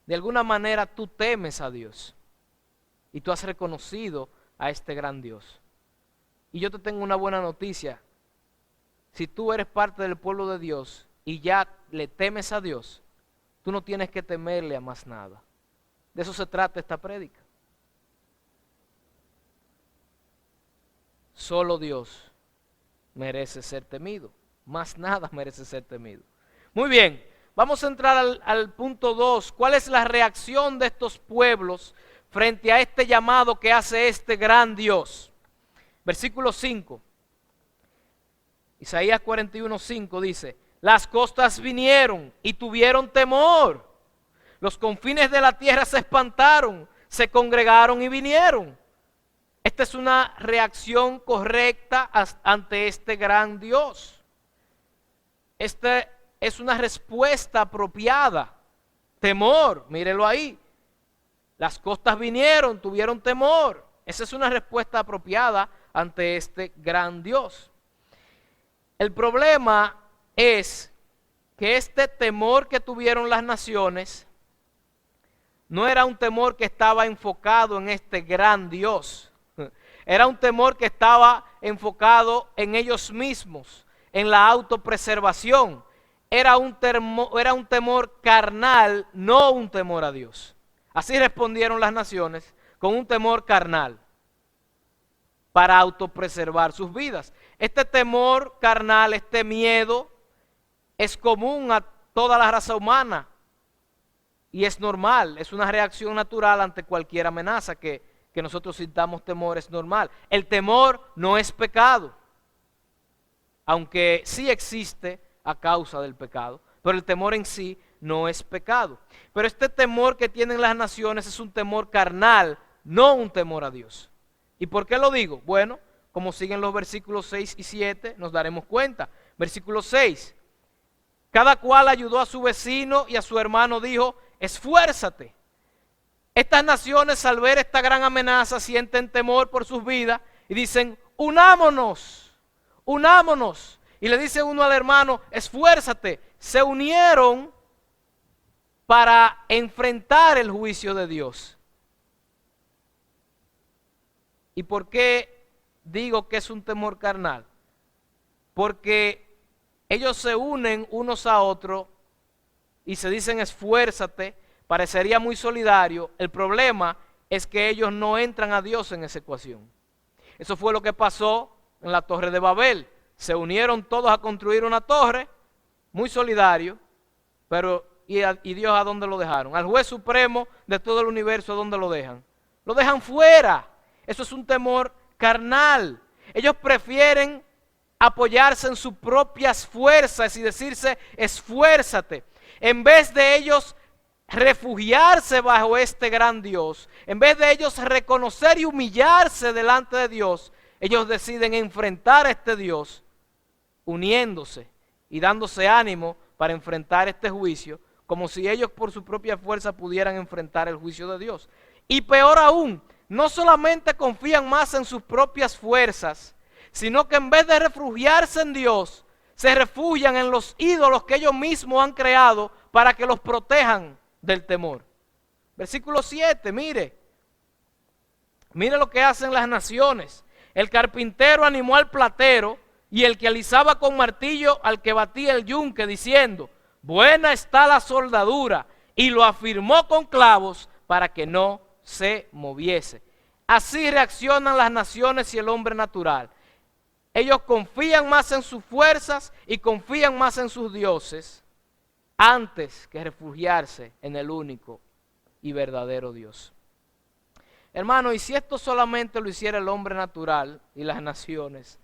de alguna manera tú temes a Dios. Y tú has reconocido a este gran Dios. Y yo te tengo una buena noticia. Si tú eres parte del pueblo de Dios y ya le temes a Dios, tú no tienes que temerle a más nada. De eso se trata esta prédica. Solo Dios merece ser temido. Más nada merece ser temido. Muy bien, vamos a entrar al punto 2. ¿Cuál es la reacción de estos pueblos frente a este llamado que hace este gran Dios? Versículo 5. Isaías 41:5 dice: las costas vinieron y tuvieron temor. Los confines de la tierra se espantaron, se congregaron y vinieron. Esta es una reacción correcta ante este gran Dios. Esta es una respuesta apropiada. Temor, mírelo ahí. Las costas vinieron, tuvieron temor. Esa es una respuesta apropiada ante este gran Dios. El problema es que este temor que tuvieron las naciones no era un temor que estaba enfocado en este gran Dios. Era un temor que estaba enfocado en ellos mismos, en la autopreservación. Era un temor carnal, no un temor a Dios. Así respondieron las naciones, con un temor carnal, para autopreservar sus vidas. Este temor carnal, este miedo, es común a toda la raza humana y es normal, es una reacción natural ante cualquier amenaza que nosotros sintamos temor, es normal. El temor no es pecado, aunque sí existe a causa del pecado, pero el temor en sí no es pecado. Pero este temor que tienen las naciones es un temor carnal, no un temor a Dios. ¿Y por qué lo digo? Bueno, como siguen los versículos 6 y 7, nos daremos cuenta. Versículo 6. Cada cual ayudó a su vecino y a su hermano dijo: esfuérzate. Estas naciones, al ver esta gran amenaza, sienten temor por sus vidas y dicen: unámonos, unámonos. Y le dice uno al hermano: esfuérzate. Se unieron para enfrentar el juicio de Dios. ¿Y por qué digo que es un temor carnal? Porque ellos se unen unos a otros y se dicen: esfuérzate. Parecería muy solidario. El problema es que ellos no entran a Dios en esa ecuación. Eso fue lo que pasó en la Torre de Babel. Se unieron todos a construir una torre, muy solidario, pero ¿y Dios a dónde lo dejaron? Al juez supremo de todo el universo, ¿a dónde lo dejan? Lo dejan fuera. Eso es un temor carnal. Ellos prefieren apoyarse en sus propias fuerzas y decirse, esfuérzate. En vez de ellos refugiarse bajo este gran Dios, en vez de ellos reconocer y humillarse delante de Dios, ellos deciden enfrentar a este Dios, uniéndose y dándose ánimo para enfrentar este juicio, como si ellos por su propia fuerza pudieran enfrentar el juicio de Dios. Y peor aún, no solamente confían más en sus propias fuerzas, sino que en vez de refugiarse en Dios, se refugian en los ídolos que ellos mismos han creado para que los protejan del temor. Versículo 7, mire lo que hacen las naciones. El carpintero animó al platero y el que alisaba con martillo al que batía el yunque, diciendo, buena está la soldadura, y lo afirmó con clavos para que no se moviese. Así reaccionan las naciones y el hombre natural. Ellos confían más en sus fuerzas y confían más en sus dioses antes que refugiarse en el único y verdadero Dios. Hermano, y si esto solamente lo hiciera el hombre natural y las naciones,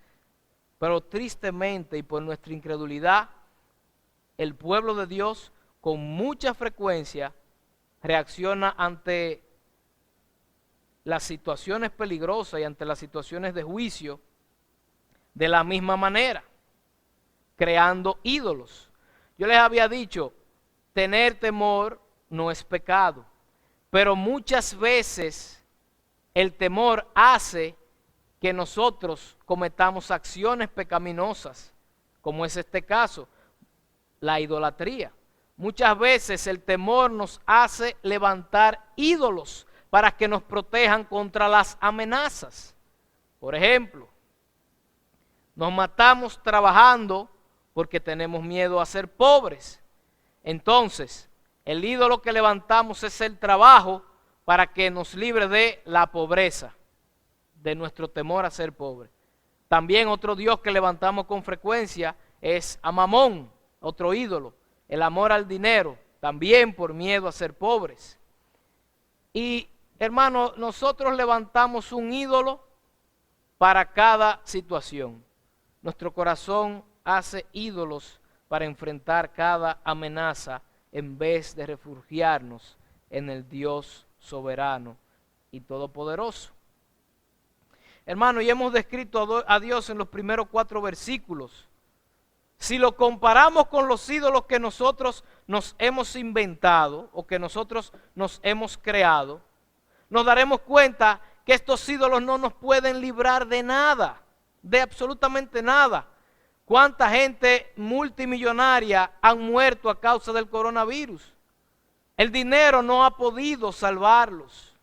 pero tristemente y por nuestra incredulidad, el pueblo de Dios con mucha frecuencia reacciona ante las situaciones peligrosas y ante las situaciones de juicio de la misma manera, creando ídolos. Yo les había dicho, tener temor no es pecado, pero muchas veces el temor hace que nosotros cometamos acciones pecaminosas, como es este caso, la idolatría. Muchas veces el temor nos hace levantar ídolos para que nos protejan contra las amenazas. Por ejemplo, nos matamos trabajando porque tenemos miedo a ser pobres. Entonces, el ídolo que levantamos es el trabajo para que nos libre de la pobreza, de nuestro temor a ser pobre. También otro dios que levantamos con frecuencia es a Mamón, otro ídolo, el amor al dinero, también por miedo a ser pobres. Y hermano, nosotros levantamos un ídolo para cada situación. Nuestro corazón hace ídolos para enfrentar cada amenaza en vez de refugiarnos en el Dios soberano y todopoderoso. Hermano, y hemos descrito a Dios en los primeros 4 versículos. Si lo comparamos con los ídolos que nosotros nos hemos inventado o que nosotros nos hemos creado, nos daremos cuenta que estos ídolos no nos pueden librar de nada, de absolutamente nada. ¿Cuánta gente multimillonaria han muerto a causa del coronavirus? El dinero no ha podido salvarlos.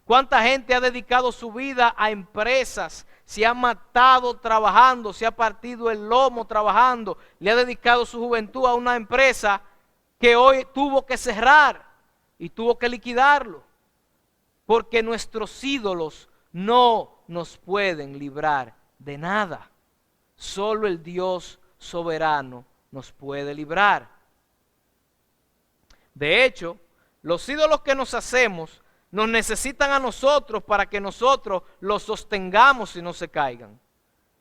¿Cuánta gente ha dedicado su vida a empresas? Se ha matado trabajando, se ha partido el lomo trabajando, le ha dedicado su juventud a una empresa que hoy tuvo que cerrar y tuvo que liquidarlo. Porque nuestros ídolos no nos pueden librar de nada. Solo el Dios soberano nos puede librar. De hecho, los ídolos que nos hacemos nos necesitan a nosotros para que nosotros los sostengamos y no se caigan.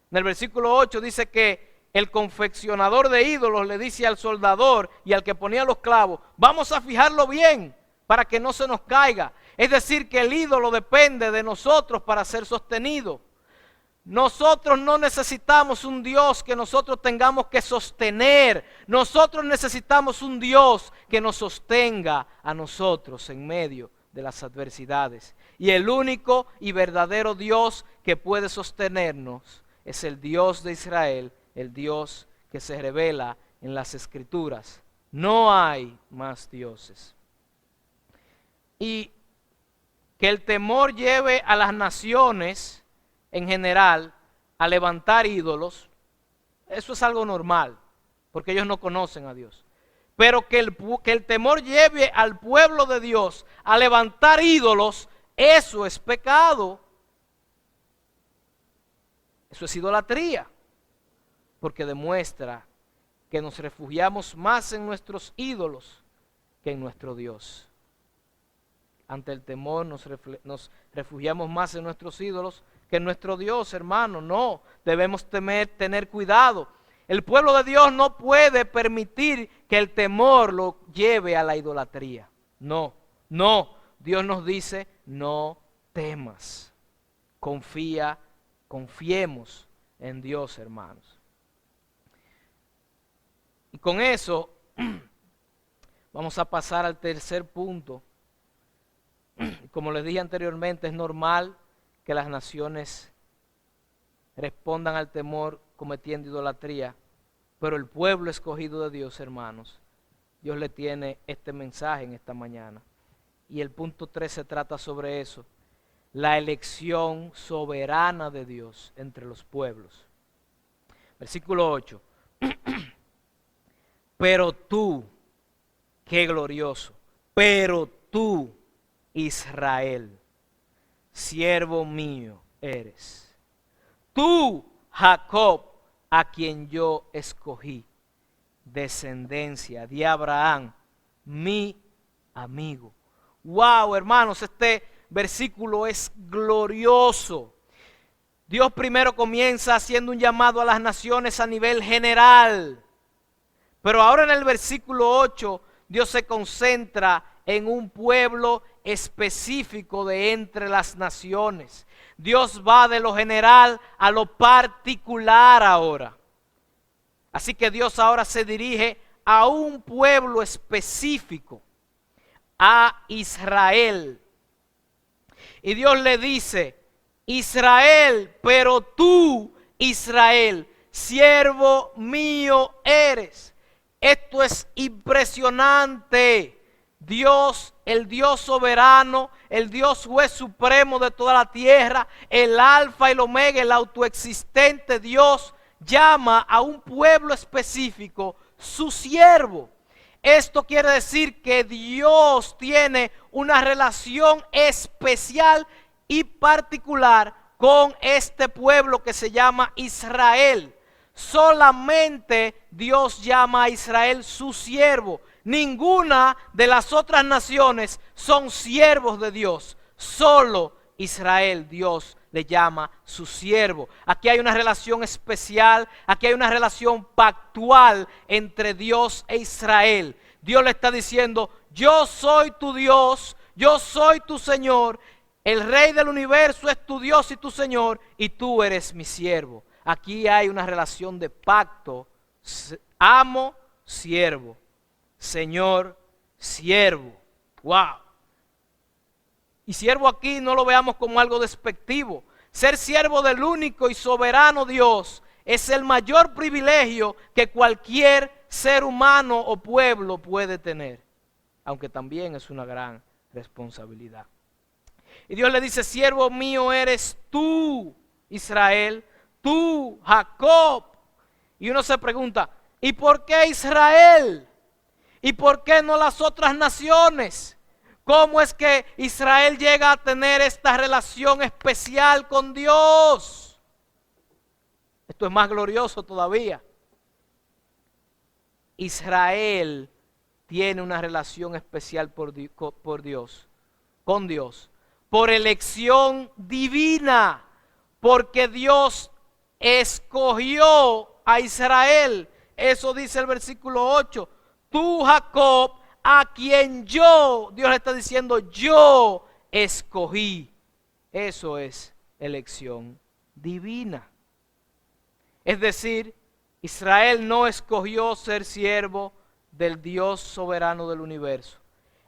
En el versículo 8 dice que el confeccionador de ídolos le dice al soldador y al que ponía los clavos, vamos a fijarlo bien para que no se nos caiga. Es decir, que el ídolo depende de nosotros para ser sostenido. Nosotros no necesitamos un Dios que nosotros tengamos que sostener. Nosotros necesitamos un Dios que nos sostenga a nosotros en medio de las adversidades. Y el único y verdadero Dios que puede sostenernos es el Dios de Israel, el Dios que se revela en las Escrituras. No hay más dioses. Y que el temor lleve a las naciones en general a levantar ídolos, eso es algo normal, porque ellos no conocen a Dios. Pero que el temor lleve al pueblo de Dios a levantar ídolos, Eso es pecado. Eso es idolatría, porque demuestra que nos refugiamos más en nuestros ídolos que en nuestro Dios. Ante el temor nos refugiamos más en nuestros ídolos que en nuestro Dios, hermano. No, debemos tener cuidado. El pueblo de Dios no puede permitir que el temor lo lleve a la idolatría. No, no. Dios nos dice, no temas. Confiemos en Dios, hermanos. Y con eso vamos a pasar al tercer punto. Como les dije anteriormente, es normal que las naciones respondan al temor cometiendo idolatría, pero el pueblo escogido de Dios, hermanos, Dios le tiene este mensaje en esta mañana. Y el punto 3 se trata sobre eso, la elección soberana de Dios entre los pueblos. Versículo 8. Pero tú, qué glorioso, pero tú, Israel, siervo mío eres. Tú, Jacob, a quien yo escogí, descendencia de Abraham, mi amigo. Wow, hermanos, este versículo es glorioso. Dios primero comienza haciendo un llamado a las naciones a nivel general. Pero ahora en el versículo 8, Dios se concentra en un pueblo específico de entre las naciones. Dios va de lo general a lo particular ahora. Así que Dios ahora se dirige a un pueblo específico, a Israel. Y Dios le dice, Israel, pero tú, Israel, siervo mío eres. Esto es impresionante. Dios, el Dios soberano, el Dios juez supremo de toda la tierra, el alfa y el omega, el autoexistente Dios, llama a un pueblo específico su siervo. Esto quiere decir que Dios tiene una relación especial y particular con este pueblo que se llama Israel. Solamente Dios llama a Israel su siervo. Ninguna de las otras naciones son siervos de Dios. Solo Israel, Dios le llama su siervo. Aquí hay una relación especial, aquí hay una relación pactual entre Dios e Israel. Dios le está diciendo, yo soy tu Dios, yo soy tu Señor, el Rey del universo es tu Dios y tu Señor, y tú eres mi siervo. Aquí hay una relación de pacto, amo, siervo, Señor, siervo. Wow. Y siervo aquí no lo veamos como algo despectivo. Ser siervo del único y soberano Dios es el mayor privilegio que cualquier ser humano o pueblo puede tener, aunque también es una gran responsabilidad. Y Dios le dice, siervo mío eres tú, Israel, tú, Jacob. Y uno se pregunta, ¿y por qué Israel? ¿Y por qué no las otras naciones? ¿Cómo es que Israel llega a tener esta relación especial con Dios? Esto es más glorioso todavía. Israel tiene una relación especial con Dios, por elección divina, porque Dios escogió a Israel. Eso dice el versículo 8. Tú, Jacob, a quien Dios le está diciendo, yo escogí. Eso es elección divina. Es decir, Israel no escogió ser siervo del Dios soberano del universo.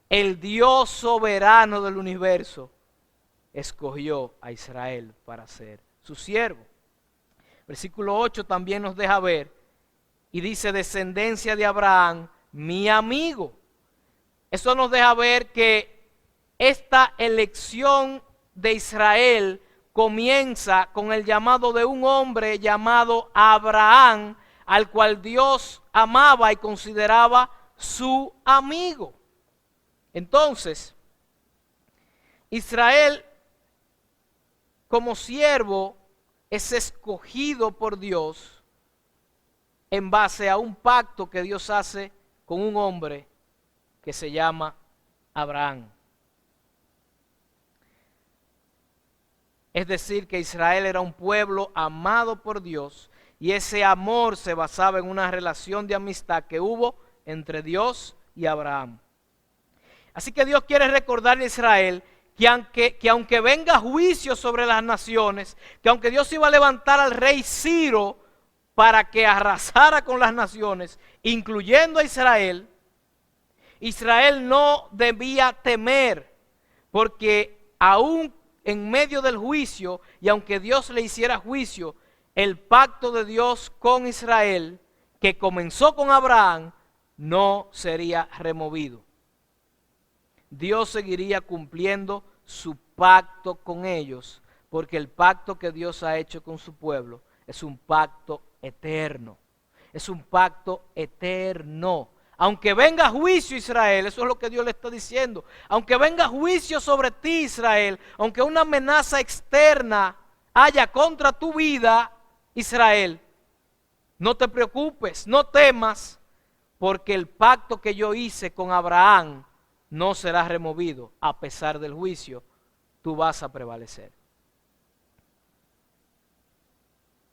El Dios soberano del universo escogió a Israel para ser su siervo. Versículo 8 también nos deja ver y dice, descendencia de Abraham, mi amigo. Eso nos deja ver que esta elección de Israel comienza con el llamado de un hombre llamado Abraham, al cual Dios amaba y consideraba su amigo. Entonces, Israel como siervo es escogido por Dios en base a un pacto que Dios hace con un hombre que se llama Abraham. Es decir, que Israel era un pueblo amado por Dios y ese amor se basaba en una relación de amistad que hubo entre Dios y Abraham. Así que Dios quiere recordarle a Israel que aunque venga juicio sobre las naciones, que aunque Dios iba a levantar al rey Ciro para que arrasara con las naciones, incluyendo a Israel, Israel no debía temer, porque aún en medio del juicio, y aunque Dios le hiciera juicio, el pacto de Dios con Israel, que comenzó con Abraham, no sería removido. Dios seguiría cumpliendo su pacto con ellos, porque el pacto que Dios ha hecho con su pueblo es un pacto eterno. Es un pacto eterno. Aunque venga juicio, Israel, eso es lo que Dios le está diciendo. Aunque venga juicio sobre ti, Israel, aunque una amenaza externa haya contra tu vida, Israel, no te preocupes, no temas, porque el pacto que yo hice con Abraham no será removido. A pesar del juicio, tú vas a prevalecer.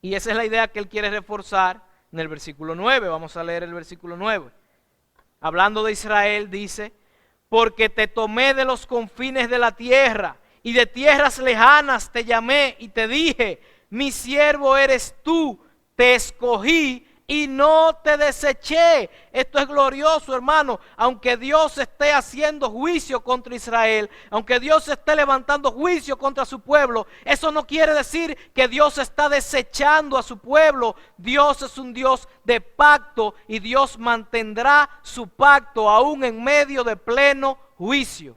Y esa es la idea que él quiere reforzar en el versículo 9. Vamos a leer el versículo 9. Hablando de Israel, dice: porque te tomé de los confines de la tierra y de tierras lejanas te llamé y te dije, mi siervo eres tú, te escogí y no te deseché. Esto es glorioso, hermano. Aunque Dios esté haciendo juicio contra Israel, aunque Dios esté levantando juicio contra su pueblo, eso no quiere decir que Dios está desechando a su pueblo. Dios es un Dios de pacto y Dios mantendrá su pacto aún en medio de pleno juicio,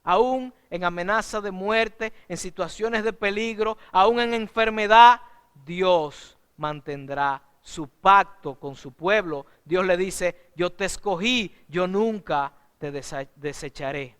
aún en amenaza de muerte, en situaciones de peligro, aún en enfermedad. Dios mantendrá su pacto con su pueblo. Dios le dice: yo te escogí, yo nunca te desecharé.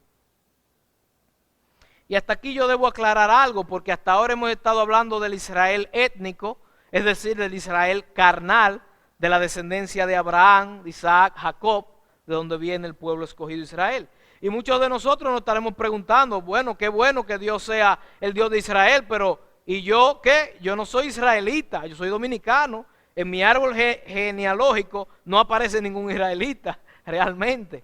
Y hasta aquí yo debo aclarar algo, porque hasta ahora hemos estado hablando del Israel étnico, es decir, del Israel carnal, de la descendencia de Abraham, de Isaac, Jacob, de donde viene el pueblo escogido Israel. Y muchos de nosotros nos estaremos preguntando: bueno, qué bueno que Dios sea el Dios de Israel, pero ¿y yo qué? Yo no soy israelita, yo soy dominicano. En mi árbol genealógico no aparece ningún israelita realmente.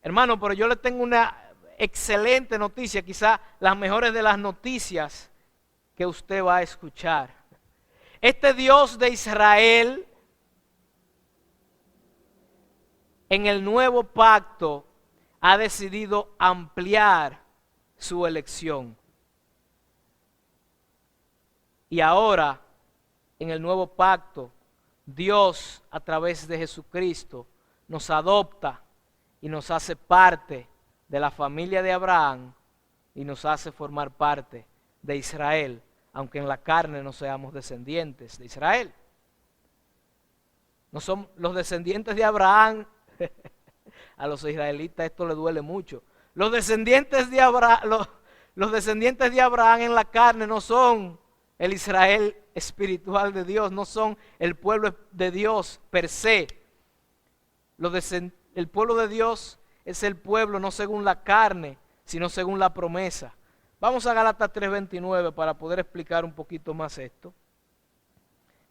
Hermano, pero yo le tengo una excelente noticia, quizá las mejores de las noticias que usted va a escuchar. Este Dios de Israel, en el nuevo pacto, ha decidido ampliar su elección. Y ahora, en el nuevo pacto, Dios a través de Jesucristo nos adopta y nos hace parte de la familia de Abraham y nos hace formar parte de Israel, aunque en la carne no seamos descendientes de Israel. No somos los descendientes de Abraham. A los israelitas esto les duele mucho. Los descendientes de Abraham, los descendientes de Abraham en la carne no son el Israel espiritual de Dios, no son el pueblo de Dios per se. El pueblo de Dios es el pueblo no según la carne, sino según la promesa. Vamos a Gálatas 3:29 para poder explicar un poquito más esto.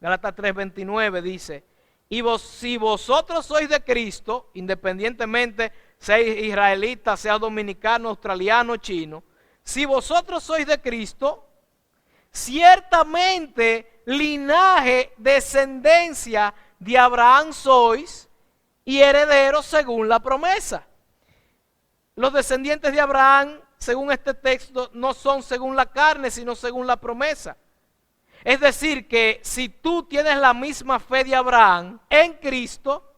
Gálatas 3:29 dice: si vosotros sois de Cristo, independientemente seáis israelitas, sea dominicano, australiano, chino, si vosotros sois de Cristo, ciertamente linaje, descendencia de Abraham sois y herederos según la promesa. Los descendientes de Abraham, según este texto, no son según la carne, sino según la promesa. Es decir, que si tú tienes la misma fe de Abraham en Cristo,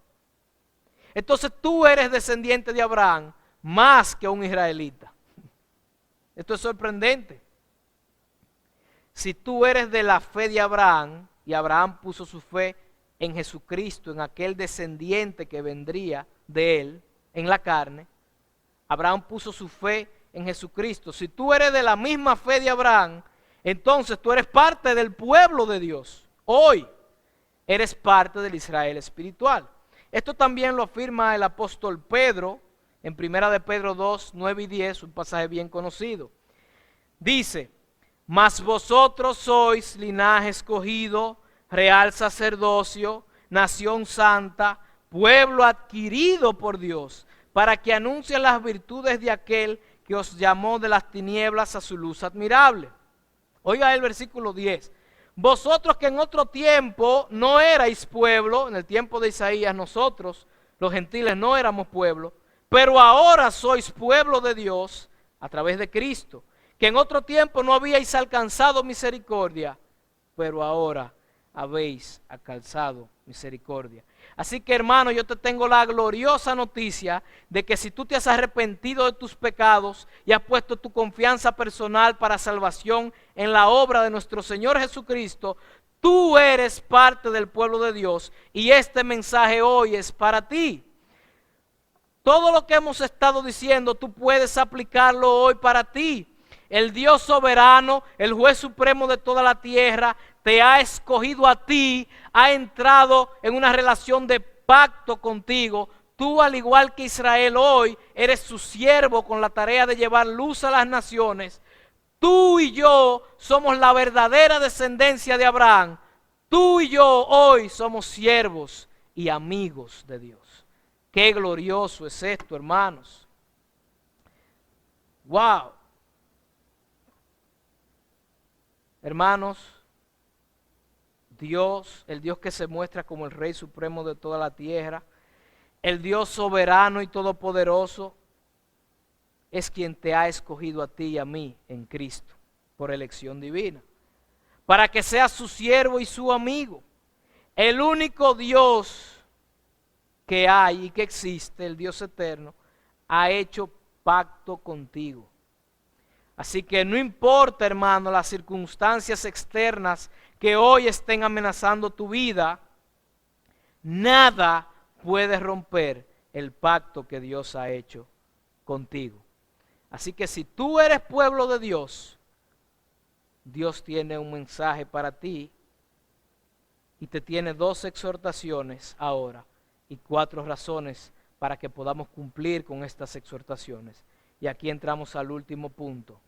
entonces tú eres descendiente de Abraham más que un israelita. Esto es sorprendente. Si tú eres de la fe de Abraham, y Abraham puso su fe en Jesucristo, en aquel descendiente que vendría de él, en la carne, Abraham puso su fe en Jesucristo, si tú eres de la misma fe de Abraham, entonces tú eres parte del pueblo de Dios. Hoy eres parte del Israel espiritual. Esto también lo afirma el apóstol Pedro en 1 de Pedro 2, 9 y 10, un pasaje bien conocido. Dice: mas vosotros sois linaje escogido, real sacerdocio, nación santa, pueblo adquirido por Dios, para que anuncien las virtudes de aquel que os llamó de las tinieblas a su luz admirable. Oiga el versículo 10. Vosotros que en otro tiempo no erais pueblo, en el tiempo de Isaías nosotros, los gentiles, no éramos pueblo, pero ahora sois pueblo de Dios a través de Cristo, que en otro tiempo no habíais alcanzado misericordia, pero ahora habéis alcanzado misericordia. Así que, hermano, yo te tengo la gloriosa noticia de que si tú te has arrepentido de tus pecados y has puesto tu confianza personal para salvación en la obra de nuestro Señor Jesucristo, tú eres parte del pueblo de Dios y este mensaje hoy es para ti. Todo lo que hemos estado diciendo, tú puedes aplicarlo hoy para ti. El Dios soberano, el juez supremo de toda la tierra, te ha escogido a ti, ha entrado en una relación de pacto contigo. Tú, al igual que Israel hoy, eres su siervo con la tarea de llevar luz a las naciones. Tú y yo somos la verdadera descendencia de Abraham. Tú y yo hoy somos siervos y amigos de Dios. Qué glorioso es esto, hermanos. Wow. Hermanos, Dios, el Dios que se muestra como el Rey Supremo de toda la tierra, el Dios soberano y todopoderoso, es quien te ha escogido a ti y a mí en Cristo, por elección divina, para que seas su siervo y su amigo. El único Dios que hay y que existe, el Dios eterno, ha hecho pacto contigo. Así que no importa, hermano, las circunstancias externas que hoy estén amenazando tu vida, nada puede romper el pacto que Dios ha hecho contigo. Así que si tú eres pueblo de Dios, Dios tiene un mensaje para ti y te tiene 2 exhortaciones ahora y 4 razones para que podamos cumplir con estas exhortaciones. Y aquí entramos al último punto.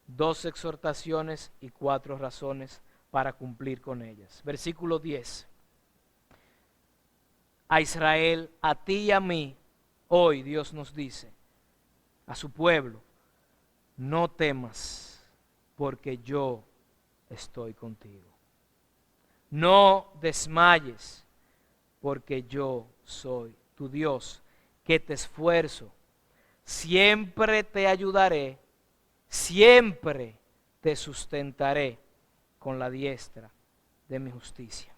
2 exhortaciones y 4 razones para cumplir con ellas. Versículo 10. A Israel, a ti y a mí, hoy Dios nos dice, a su pueblo, no temas, porque yo estoy contigo. No desmayes, porque yo soy tu Dios, que te esfuerzo. Siempre te ayudaré, siempre te sustentaré con la diestra de mi justicia.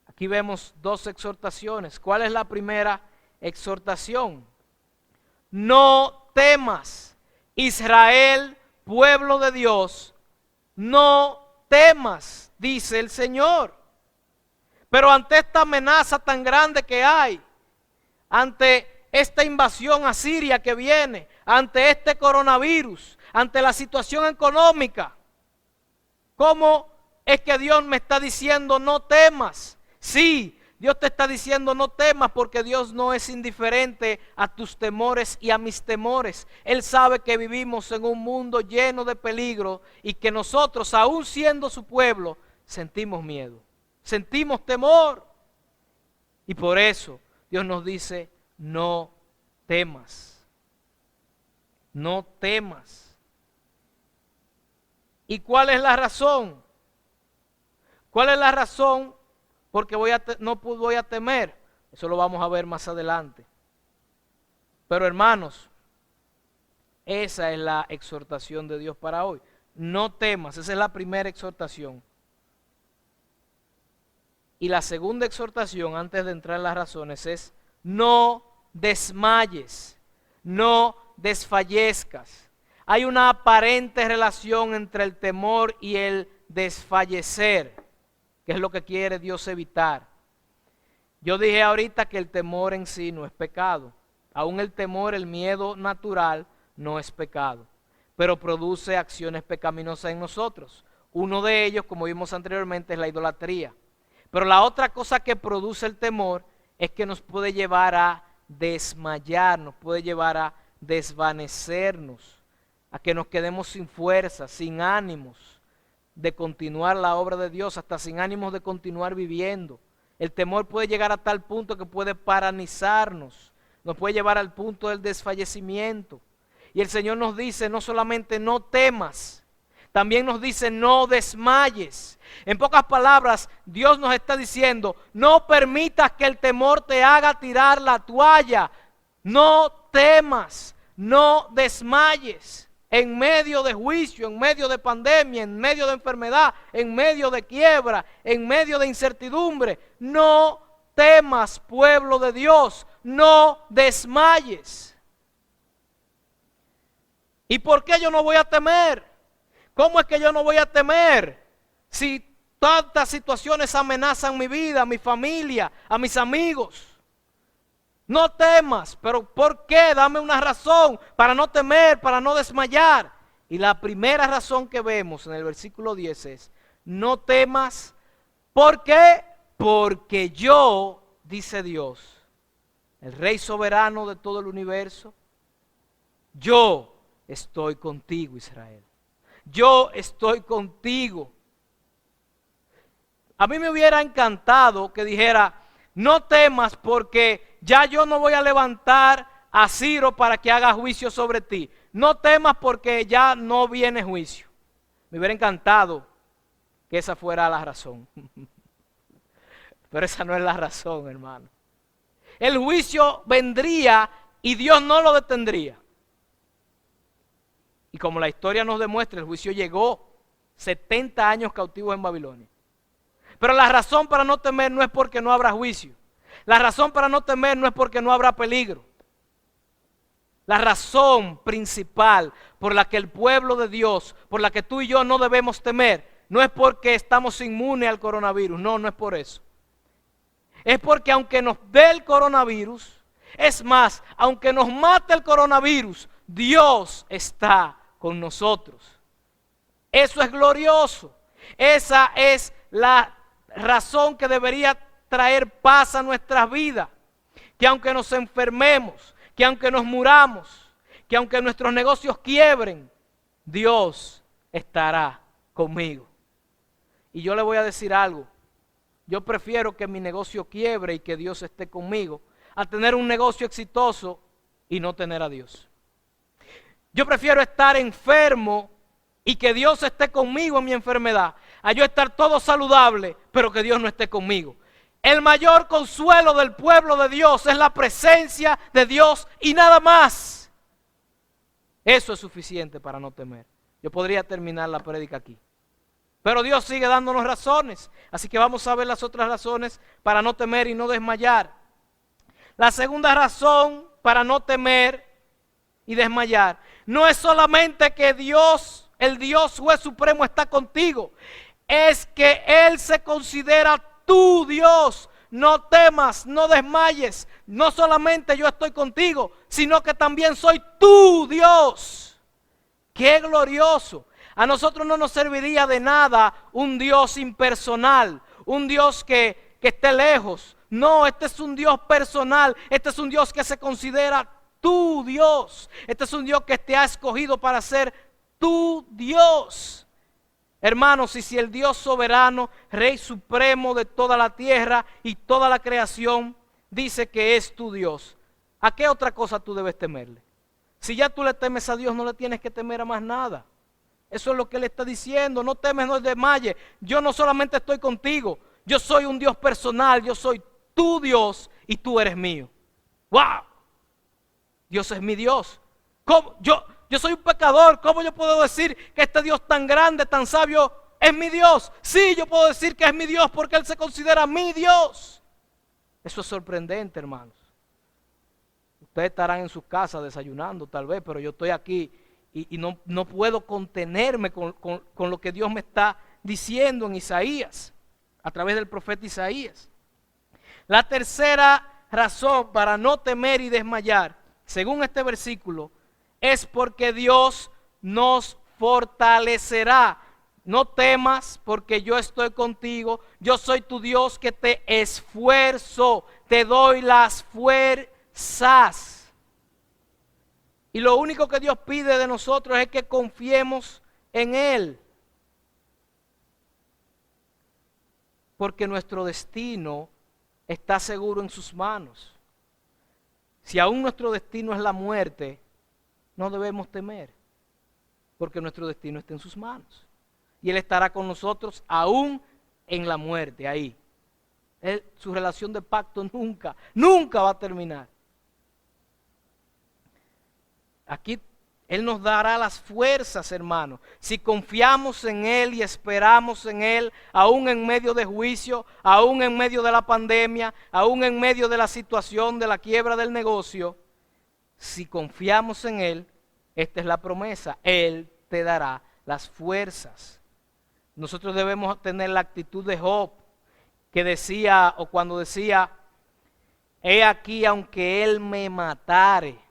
Aquí vemos 2 exhortaciones. ¿Cuál es la primera exhortación? No temas, Israel, pueblo de Dios, no temas, dice el Señor. Pero ante esta amenaza tan grande que hay, ante esta invasión asiria que viene, ante este coronavirus, ante la situación económica, ¿cómo es que Dios me está diciendo no temas? Sí, Dios te está diciendo no temas porque Dios no es indiferente a tus temores y a mis temores. Él sabe que vivimos en un mundo lleno de peligro y que nosotros, aún siendo su pueblo, sentimos miedo, sentimos temor. Y por eso Dios nos dice no temas, no temas. ¿Y cuál es la razón? ¿Cuál es la razón? Porque no voy a temer. Eso lo vamos a ver más adelante. Pero hermanos, esa es la exhortación de Dios para hoy. No temas, esa es la primera exhortación. Y la segunda exhortación, antes de entrar en las razones, es no desmayes, no desfallezcas. Hay una aparente relación entre el temor y el desfallecer, que es lo que quiere Dios evitar. Yo dije ahorita que el temor en sí no es pecado, Aún el temor, el miedo natural no es pecado, pero produce acciones pecaminosas en nosotros. Uno de ellos, como vimos anteriormente, es la idolatría. Pero la otra cosa que produce el temor es que nos puede llevar a desmayar, nos puede llevar a desvanecernos, a que nos quedemos sin fuerza, sin ánimos de continuar la obra de Dios, hasta sin ánimos de continuar viviendo. El temor puede llegar a tal punto que puede paralizarnos, nos puede llevar al punto del desfallecimiento. Y el Señor nos dice no solamente no temas, también nos dice no desmayes. En pocas palabras, Dios nos está diciendo, no permitas que el temor te haga tirar la toalla. No temas, no desmayes. En medio de juicio, en medio de pandemia, en medio de enfermedad, en medio de quiebra, en medio de incertidumbre, no temas, pueblo de Dios, no desmayes. ¿Y por qué yo no voy a temer? ¿Cómo es que yo no voy a temer si tantas situaciones amenazan mi vida, mi familia, a mis amigos? No temas, pero ¿por qué? Dame una razón para no temer, para no desmayar. Y la primera razón que vemos en el versículo 10 es, no temas, ¿por qué? Porque yo, dice Dios, el Rey soberano de todo el universo, yo estoy contigo, Israel. Yo estoy contigo. A mí me hubiera encantado que dijera, no temas porque ya yo no voy a levantar a Ciro para que haga juicio sobre ti. No temas porque ya no viene juicio. Me hubiera encantado que esa fuera la razón. Pero esa no es la razón, hermano. El juicio vendría y Dios no lo detendría. Y como la historia nos demuestra, el juicio llegó 70 años cautivos en Babilonia. Pero la razón para no temer no es porque no habrá juicio. La razón para no temer no es porque no habrá peligro. La razón principal por la que el pueblo de Dios, por la que tú y yo no debemos temer, no es porque estamos inmunes al coronavirus. No, no es por eso. Es porque aunque nos dé el coronavirus, es más, aunque nos mate el coronavirus, Dios está con nosotros. Eso es glorioso. Esa es la razón que debería traer paz a nuestras vidas. Que aunque nos enfermemos, que aunque nos muramos, que aunque nuestros negocios quiebren, Dios estará conmigo. Y yo le voy a decir algo. Yo prefiero que mi negocio quiebre y que Dios esté conmigo, a tener un negocio exitoso y no tener a Dios. Yo prefiero estar enfermo y que Dios esté conmigo en mi enfermedad, a yo estar todo saludable, pero que Dios no esté conmigo. El mayor consuelo del pueblo de Dios es la presencia de Dios y nada más. Eso es suficiente para no temer. Yo podría terminar la prédica aquí. Pero Dios sigue dándonos razones. Así que vamos a ver las otras razones para no temer y no desmayar. La segunda razón para no temer y desmayar no es solamente que Dios, el Dios juez supremo, está contigo. Es que Él se considera tu Dios. No temas, no desmayes. No solamente yo estoy contigo, sino que también soy tu Dios. ¡Qué glorioso! A nosotros no nos serviría de nada un Dios impersonal, un Dios que esté lejos. No, este es un Dios personal, este es un Dios que se considera tu Dios. Este es un Dios que te ha escogido para ser tu Dios. Hermanos, y si el Dios soberano, Rey supremo de toda la tierra y toda la creación, dice que es tu Dios, ¿a qué otra cosa tú debes temerle? Si ya tú le temes a Dios, no le tienes que temer a más nada. Eso es lo que Él está diciendo. No temes, no desmayes. Yo no solamente estoy contigo, yo soy un Dios personal, yo soy tu Dios y tú eres mío. ¡Wow! Dios es mi Dios. ¿Cómo? Yo soy un pecador. ¿Cómo yo puedo decir que este Dios tan grande, tan sabio, es mi Dios? Sí, yo puedo decir que es mi Dios porque Él se considera mi Dios. Eso es sorprendente, hermanos. Ustedes estarán en sus casas desayunando tal vez, pero yo estoy aquí y no puedo contenerme con lo que Dios me está diciendo en Isaías, a través del profeta Isaías. La tercera razón para no temer y desmayar según este versículo, es porque Dios nos fortalecerá. No temas porque yo estoy contigo, yo soy tu Dios que te esfuerzo, te doy las fuerzas. Y lo único que Dios pide de nosotros es que confiemos en Él. Porque nuestro destino está seguro en sus manos. Si aún nuestro destino es la muerte, no debemos temer, porque nuestro destino está en sus manos. Y Él estará con nosotros aún en la muerte, ahí. Su relación de pacto nunca va a terminar. Aquí Él nos dará las fuerzas, hermanos. Si confiamos en Él y esperamos en Él, aún en medio de juicio, aún en medio de la pandemia, aún en medio de la situación de la quiebra del negocio, si confiamos en Él, esta es la promesa, Él te dará las fuerzas. Nosotros debemos tener la actitud de Job, que decía, o cuando decía, he aquí aunque Él me matare,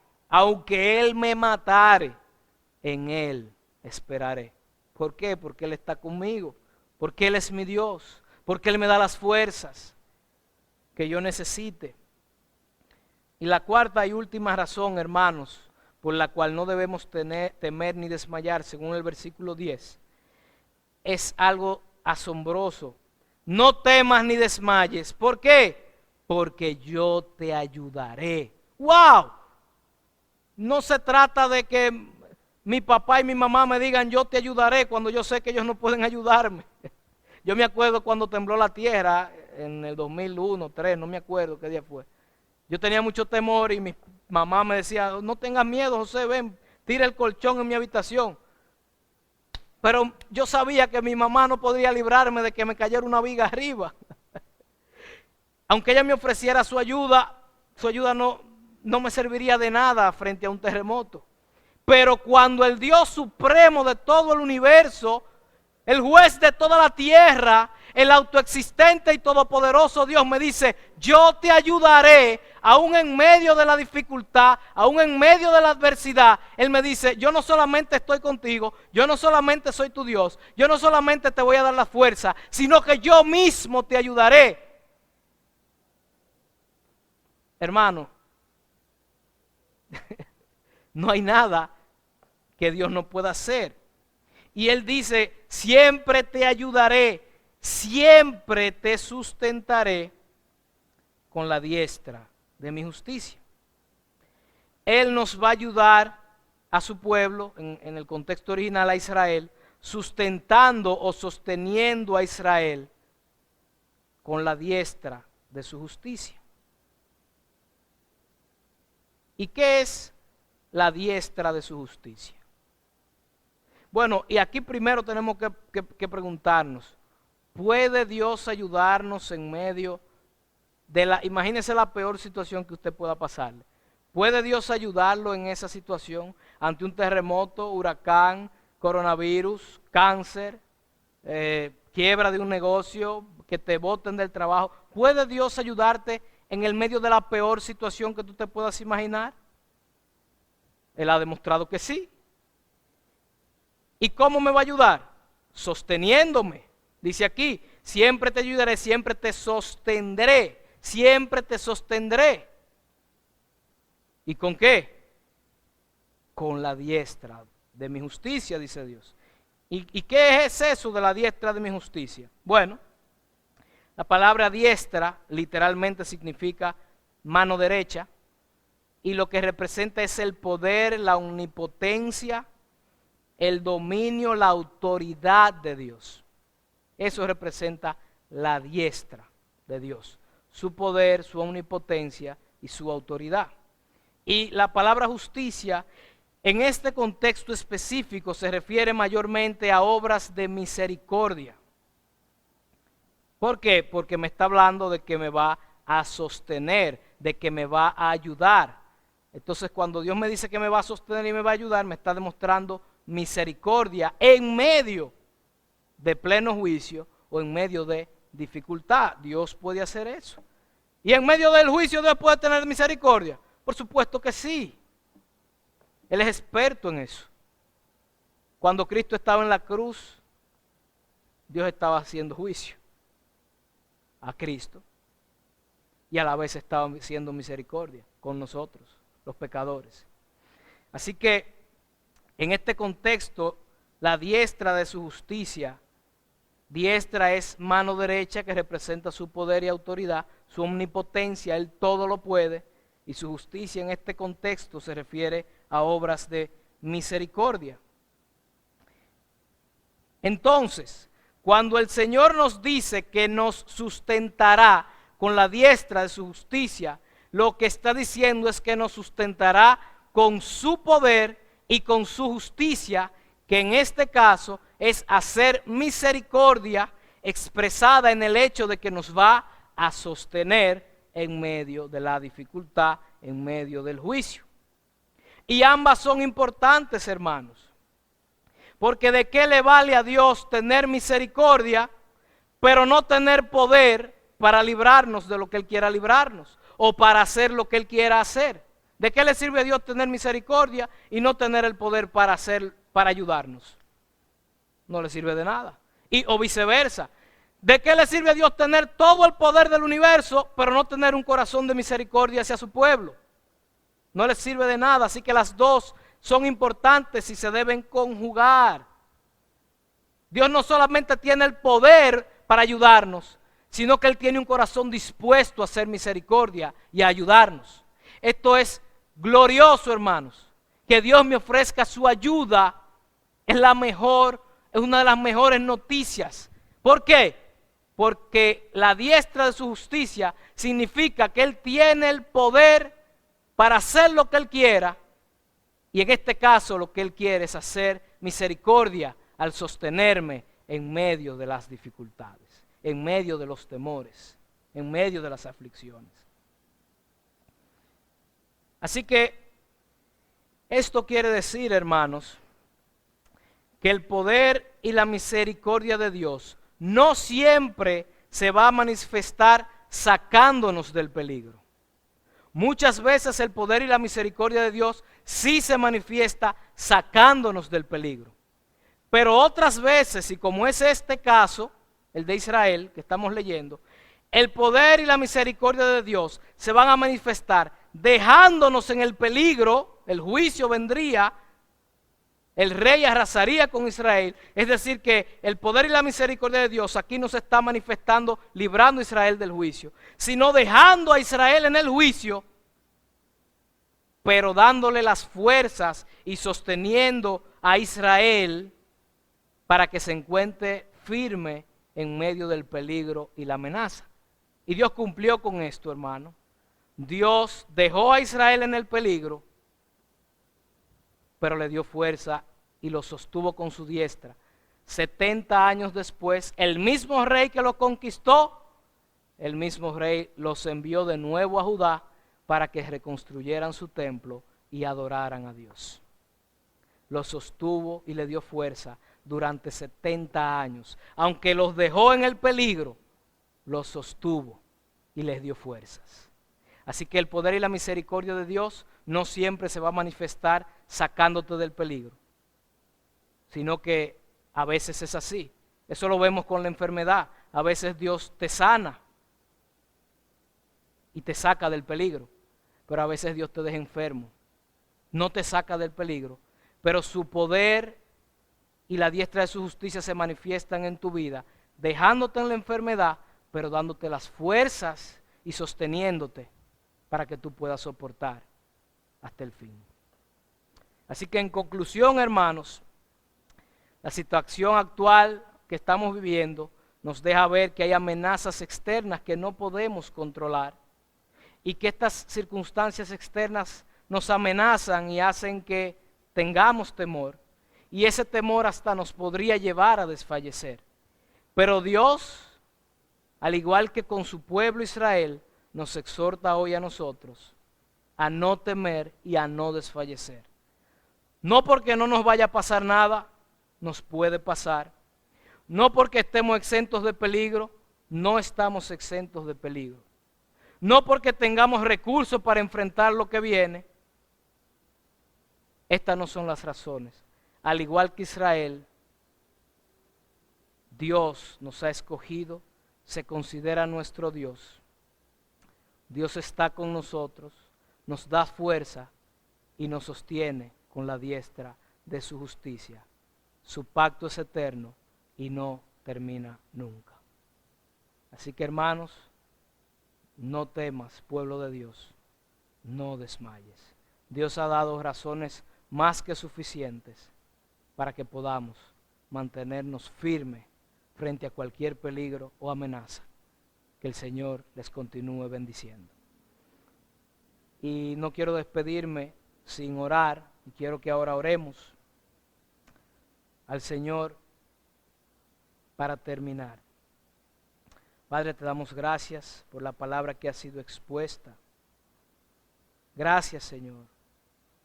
en Él esperaré. ¿Por qué? Porque Él está conmigo, porque Él es mi Dios, porque Él me da las fuerzas que yo necesite. Y la cuarta y última razón, hermanos, por la cual no debemos temer ni desmayar, según el versículo 10, es algo asombroso. No temas ni desmayes. ¿Por qué? Porque yo te ayudaré. ¡Wow! No se trata de que mi papá y mi mamá me digan yo te ayudaré cuando yo sé que ellos no pueden ayudarme. Yo me acuerdo cuando tembló la tierra en el 2001, 2003, no me acuerdo qué día fue. Yo tenía mucho temor y mi mamá me decía, no tengas miedo, José, ven, tira el colchón en mi habitación. Pero yo sabía que mi mamá no podría librarme de que me cayera una viga arriba. Aunque ella me ofreciera su ayuda no me serviría de nada frente a un terremoto. Pero cuando el Dios supremo de todo el universo, el juez de toda la tierra, el autoexistente y todopoderoso Dios me dice, yo te ayudaré, aún en medio de la dificultad, aún en medio de la adversidad. Él me dice, yo no solamente estoy contigo, yo no solamente soy tu Dios, yo no solamente te voy a dar la fuerza, sino que yo mismo te ayudaré. Hermano, no hay nada que Dios no pueda hacer. Y Él dice, siempre te ayudaré, siempre te sustentaré con la diestra de mi justicia. Él nos va a ayudar a su pueblo, en el contexto original a Israel, sustentando o sosteniendo a Israel con la diestra de su justicia. ¿Y qué es la diestra de su justicia? Bueno, y aquí primero tenemos que preguntarnos, ¿puede Dios ayudarnos en medio de imagínese la peor situación que usted pueda pasarle? ¿Puede Dios ayudarlo en esa situación? Ante un terremoto, huracán, coronavirus, cáncer, quiebra de un negocio, que te boten del trabajo. ¿Puede Dios ayudarte en el medio de la peor situación que tú te puedas imaginar? Él ha demostrado que sí. ¿Y cómo me va a ayudar? Sosteniéndome. Dice aquí, siempre te ayudaré, siempre te sostendré, siempre te sostendré. ¿Y con qué? Con la diestra de mi justicia, dice Dios. ¿Y qué es eso de la diestra de mi justicia? Bueno, la palabra diestra literalmente significa mano derecha y lo que representa es el poder, la omnipotencia, el dominio, la autoridad de Dios. Eso representa la diestra de Dios, su poder, su omnipotencia y su autoridad. Y la palabra justicia en este contexto específico se refiere mayormente a obras de misericordia. ¿Por qué? Porque me está hablando de que me va a sostener, de que me va a ayudar. Entonces cuando Dios me dice que me va a sostener y me va a ayudar, me está demostrando misericordia en medio de pleno juicio o en medio de dificultad. Dios puede hacer eso. Y en medio del juicio Dios puede tener misericordia. Por supuesto que sí. Él es experto en eso. Cuando Cristo estaba en la cruz, Dios estaba haciendo juicio a Cristo y a la vez estaba haciendo misericordia con nosotros, los pecadores. Así que en este contexto, la diestra de su justicia, diestra es mano derecha que representa su poder y autoridad, su omnipotencia, Él todo lo puede, y su justicia en este contexto se refiere a obras de misericordia. Entonces, cuando el Señor nos dice que nos sustentará con la diestra de su justicia, lo que está diciendo es que nos sustentará con su poder y con su justicia, que en este caso es hacer misericordia expresada en el hecho de que nos va a sostener en medio de la dificultad, en medio del juicio. Y ambas son importantes, hermanos, porque ¿de qué le vale a Dios tener misericordia, pero no tener poder para librarnos de lo que Él quiera librarnos, o para hacer lo que Él quiera hacer? ¿De qué le sirve a Dios tener misericordia y no tener el poder para ayudarnos? No le sirve de nada. O viceversa. ¿De qué le sirve a Dios tener todo el poder del universo, pero no tener un corazón de misericordia hacia su pueblo? No le sirve de nada. Así que las dos son importantes y se deben conjugar. Dios no solamente tiene el poder para ayudarnos, sino que Él tiene un corazón dispuesto a hacer misericordia y a ayudarnos. Esto es glorioso, hermanos. Que Dios me ofrezca su ayuda es una de las mejores noticias. ¿Por qué? Porque la diestra de su justicia significa que Él tiene el poder para hacer lo que Él quiera. Y en este caso lo que Él quiere es hacer misericordia al sostenerme en medio de las dificultades, en medio de los temores, en medio de las aflicciones. Así que esto quiere decir, hermanos, que el poder y la misericordia de Dios no siempre se va a manifestar sacándonos del peligro. Muchas veces el poder y la misericordia de Dios sí se manifiesta sacándonos del peligro. Pero otras veces, y como es este caso, el de Israel que estamos leyendo, el poder y la misericordia de Dios se van a manifestar dejándonos en el peligro. El juicio vendría, el rey arrasaría con Israel. Es decir que el poder y la misericordia de Dios aquí no se está manifestando librando a Israel del juicio, sino dejando a Israel en el juicio, pero dándole las fuerzas y sosteniendo a Israel para que se encuentre firme en medio del peligro y la amenaza. Y Dios cumplió con esto, hermano. Dios dejó a Israel en el peligro, pero le dio fuerza y lo sostuvo con su diestra. 70 años después, el mismo rey que lo conquistó, el mismo rey los envió de nuevo a Judá para que reconstruyeran su templo y adoraran a Dios. Lo sostuvo y le dio fuerza durante 70 años. Aunque los dejó en el peligro, los sostuvo y les dio fuerzas. Así que el poder y la misericordia de Dios no siempre se va a manifestar sacándote del peligro, sino que a veces es así. Eso lo vemos con la enfermedad. A veces Dios te sana y te saca del peligro, pero a veces Dios te deja enfermo. No te saca del peligro, pero su poder y la diestra de su justicia se manifiestan en tu vida, dejándote en la enfermedad, pero dándote las fuerzas y sosteniéndote para que tú puedas soportar hasta el fin. Así que en conclusión, hermanos, la situación actual que estamos viviendo nos deja ver que hay amenazas externas que no podemos controlar y que estas circunstancias externas nos amenazan y hacen que tengamos temor, y ese temor hasta nos podría llevar a desfallecer. Pero Dios, al igual que con su pueblo Israel, nos exhorta hoy a nosotros a no temer y a no desfallecer. No porque no nos vaya a pasar nada, nos puede pasar. No porque estemos exentos de peligro, no estamos exentos de peligro. No porque tengamos recursos para enfrentar lo que viene, Estas no son las razones. Al igual que Israel, Dios nos ha escogido, se considera nuestro Dios. Dios está con nosotros, nos da fuerza y nos sostiene con la diestra de su justicia. Su pacto es eterno y no termina nunca. Así que, hermanos, no temas, pueblo de Dios, no desmayes. Dios ha dado razones más que suficientes para que podamos mantenernos firmes frente a cualquier peligro o amenaza. Que el Señor les continúe bendiciendo. Y no quiero despedirme sin orar, y quiero que ahora oremos al Señor para terminar. Padre, te damos gracias por la palabra que ha sido expuesta. Gracias, Señor,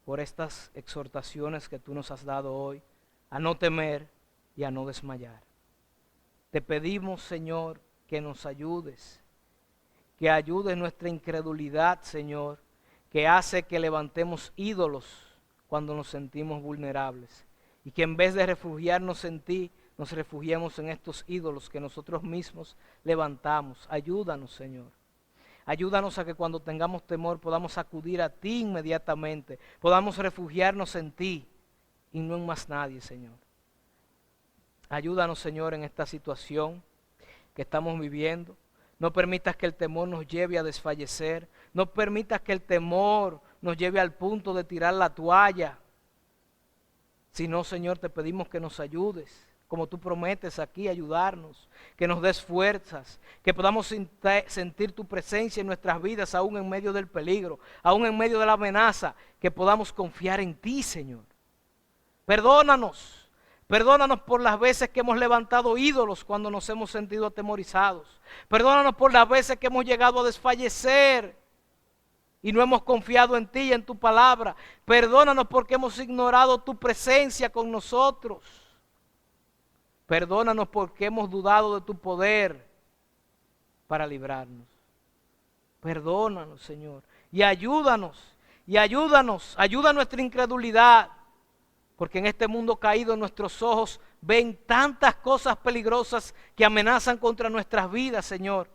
por estas exhortaciones que tú nos has dado hoy, a no temer y a no desmayar. Te pedimos, Señor, que nos ayudes, que ayudes nuestra incredulidad, Señor, que hace que levantemos ídolos cuando nos sentimos vulnerables, y que en vez de refugiarnos en ti, nos refugiemos en estos ídolos que nosotros mismos levantamos. Ayúdanos, Señor. Ayúdanos a que cuando tengamos temor podamos acudir a ti inmediatamente, podamos refugiarnos en ti y no en más nadie, Señor. Ayúdanos, Señor, en esta situación que estamos viviendo. No permitas que el temor nos lleve a desfallecer. No permitas que el temor nos lleve al punto de tirar la toalla. Sino, Señor, te pedimos que nos ayudes, como tú prometes aquí, ayudarnos, que nos des fuerzas, que podamos sentir tu presencia en nuestras vidas, aún en medio del peligro, aún en medio de la amenaza, que podamos confiar en ti, Señor. Perdónanos por las veces que hemos levantado ídolos cuando nos hemos sentido atemorizados. Perdónanos por las veces que hemos llegado a desfallecer y no hemos confiado en ti y en tu palabra. Perdónanos porque hemos ignorado tu presencia con nosotros. Perdónanos porque hemos dudado de tu poder para librarnos. Perdónanos, Señor, y ayuda nuestra incredulidad, porque en este mundo caído nuestros ojos ven tantas cosas peligrosas que amenazan contra nuestras vidas, Señor.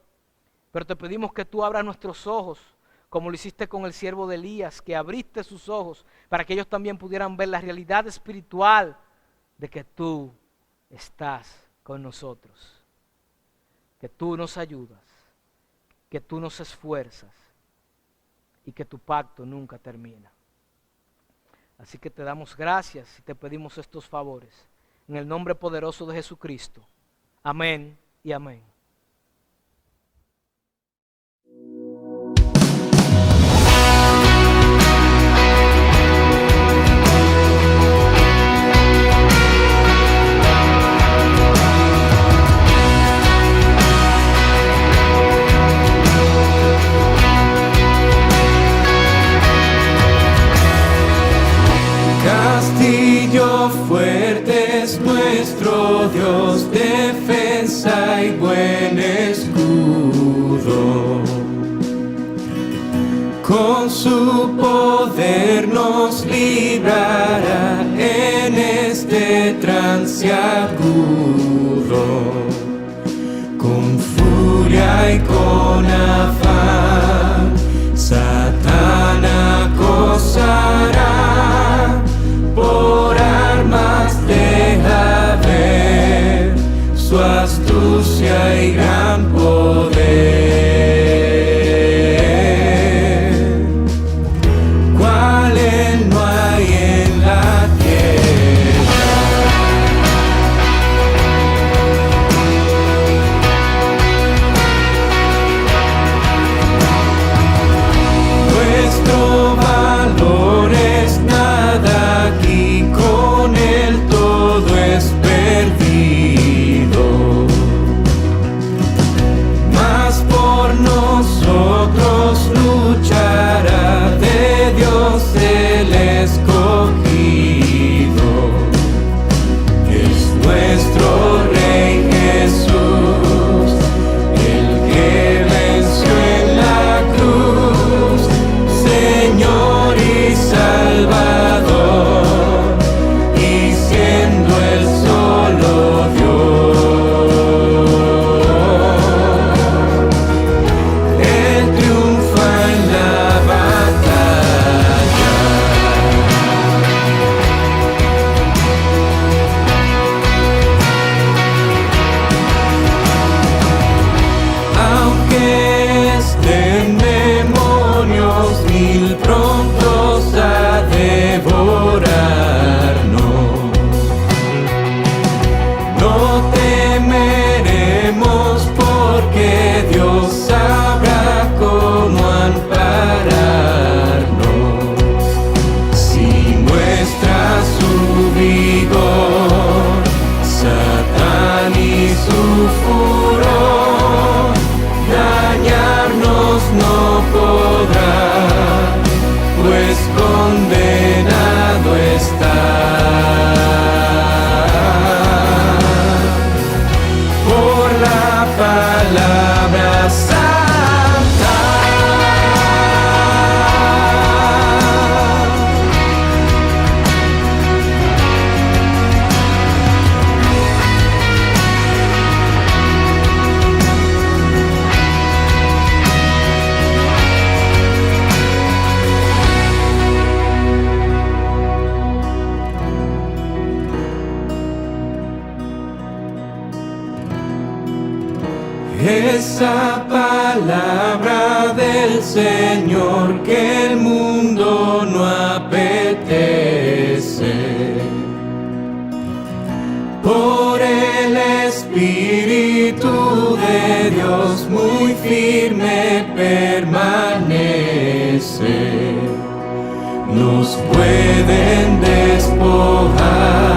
Pero te pedimos que tú abras nuestros ojos, como lo hiciste con el siervo de Elías, que abriste sus ojos para que ellos también pudieran ver la realidad espiritual de que tú estás con nosotros, que tú nos ayudas, que tú nos esfuerzas y que tu pacto nunca termina. Así que te damos gracias y te pedimos estos favores en el nombre poderoso de Jesucristo. Amén y amén. Castillo fuerte es nuestro Dios, defensa y buen escudo. Con su poder nos librará en este trance agudo. Con furia y con afán, Satán acosará. Por armas deja ver su astucia y gran poder. Cual él no hay en la tierra. Nuestro valor es nada aquí, con él todo es perdido. Mas por nosotros luchará, de Dios el escogido. Es nuestro Rey Jesús, el que venció en la cruz, Señor y Salvador. esa palabra del Señor que el mundo no apetece. Por el Espíritu de Dios muy firme permanece. Nos pueden despojar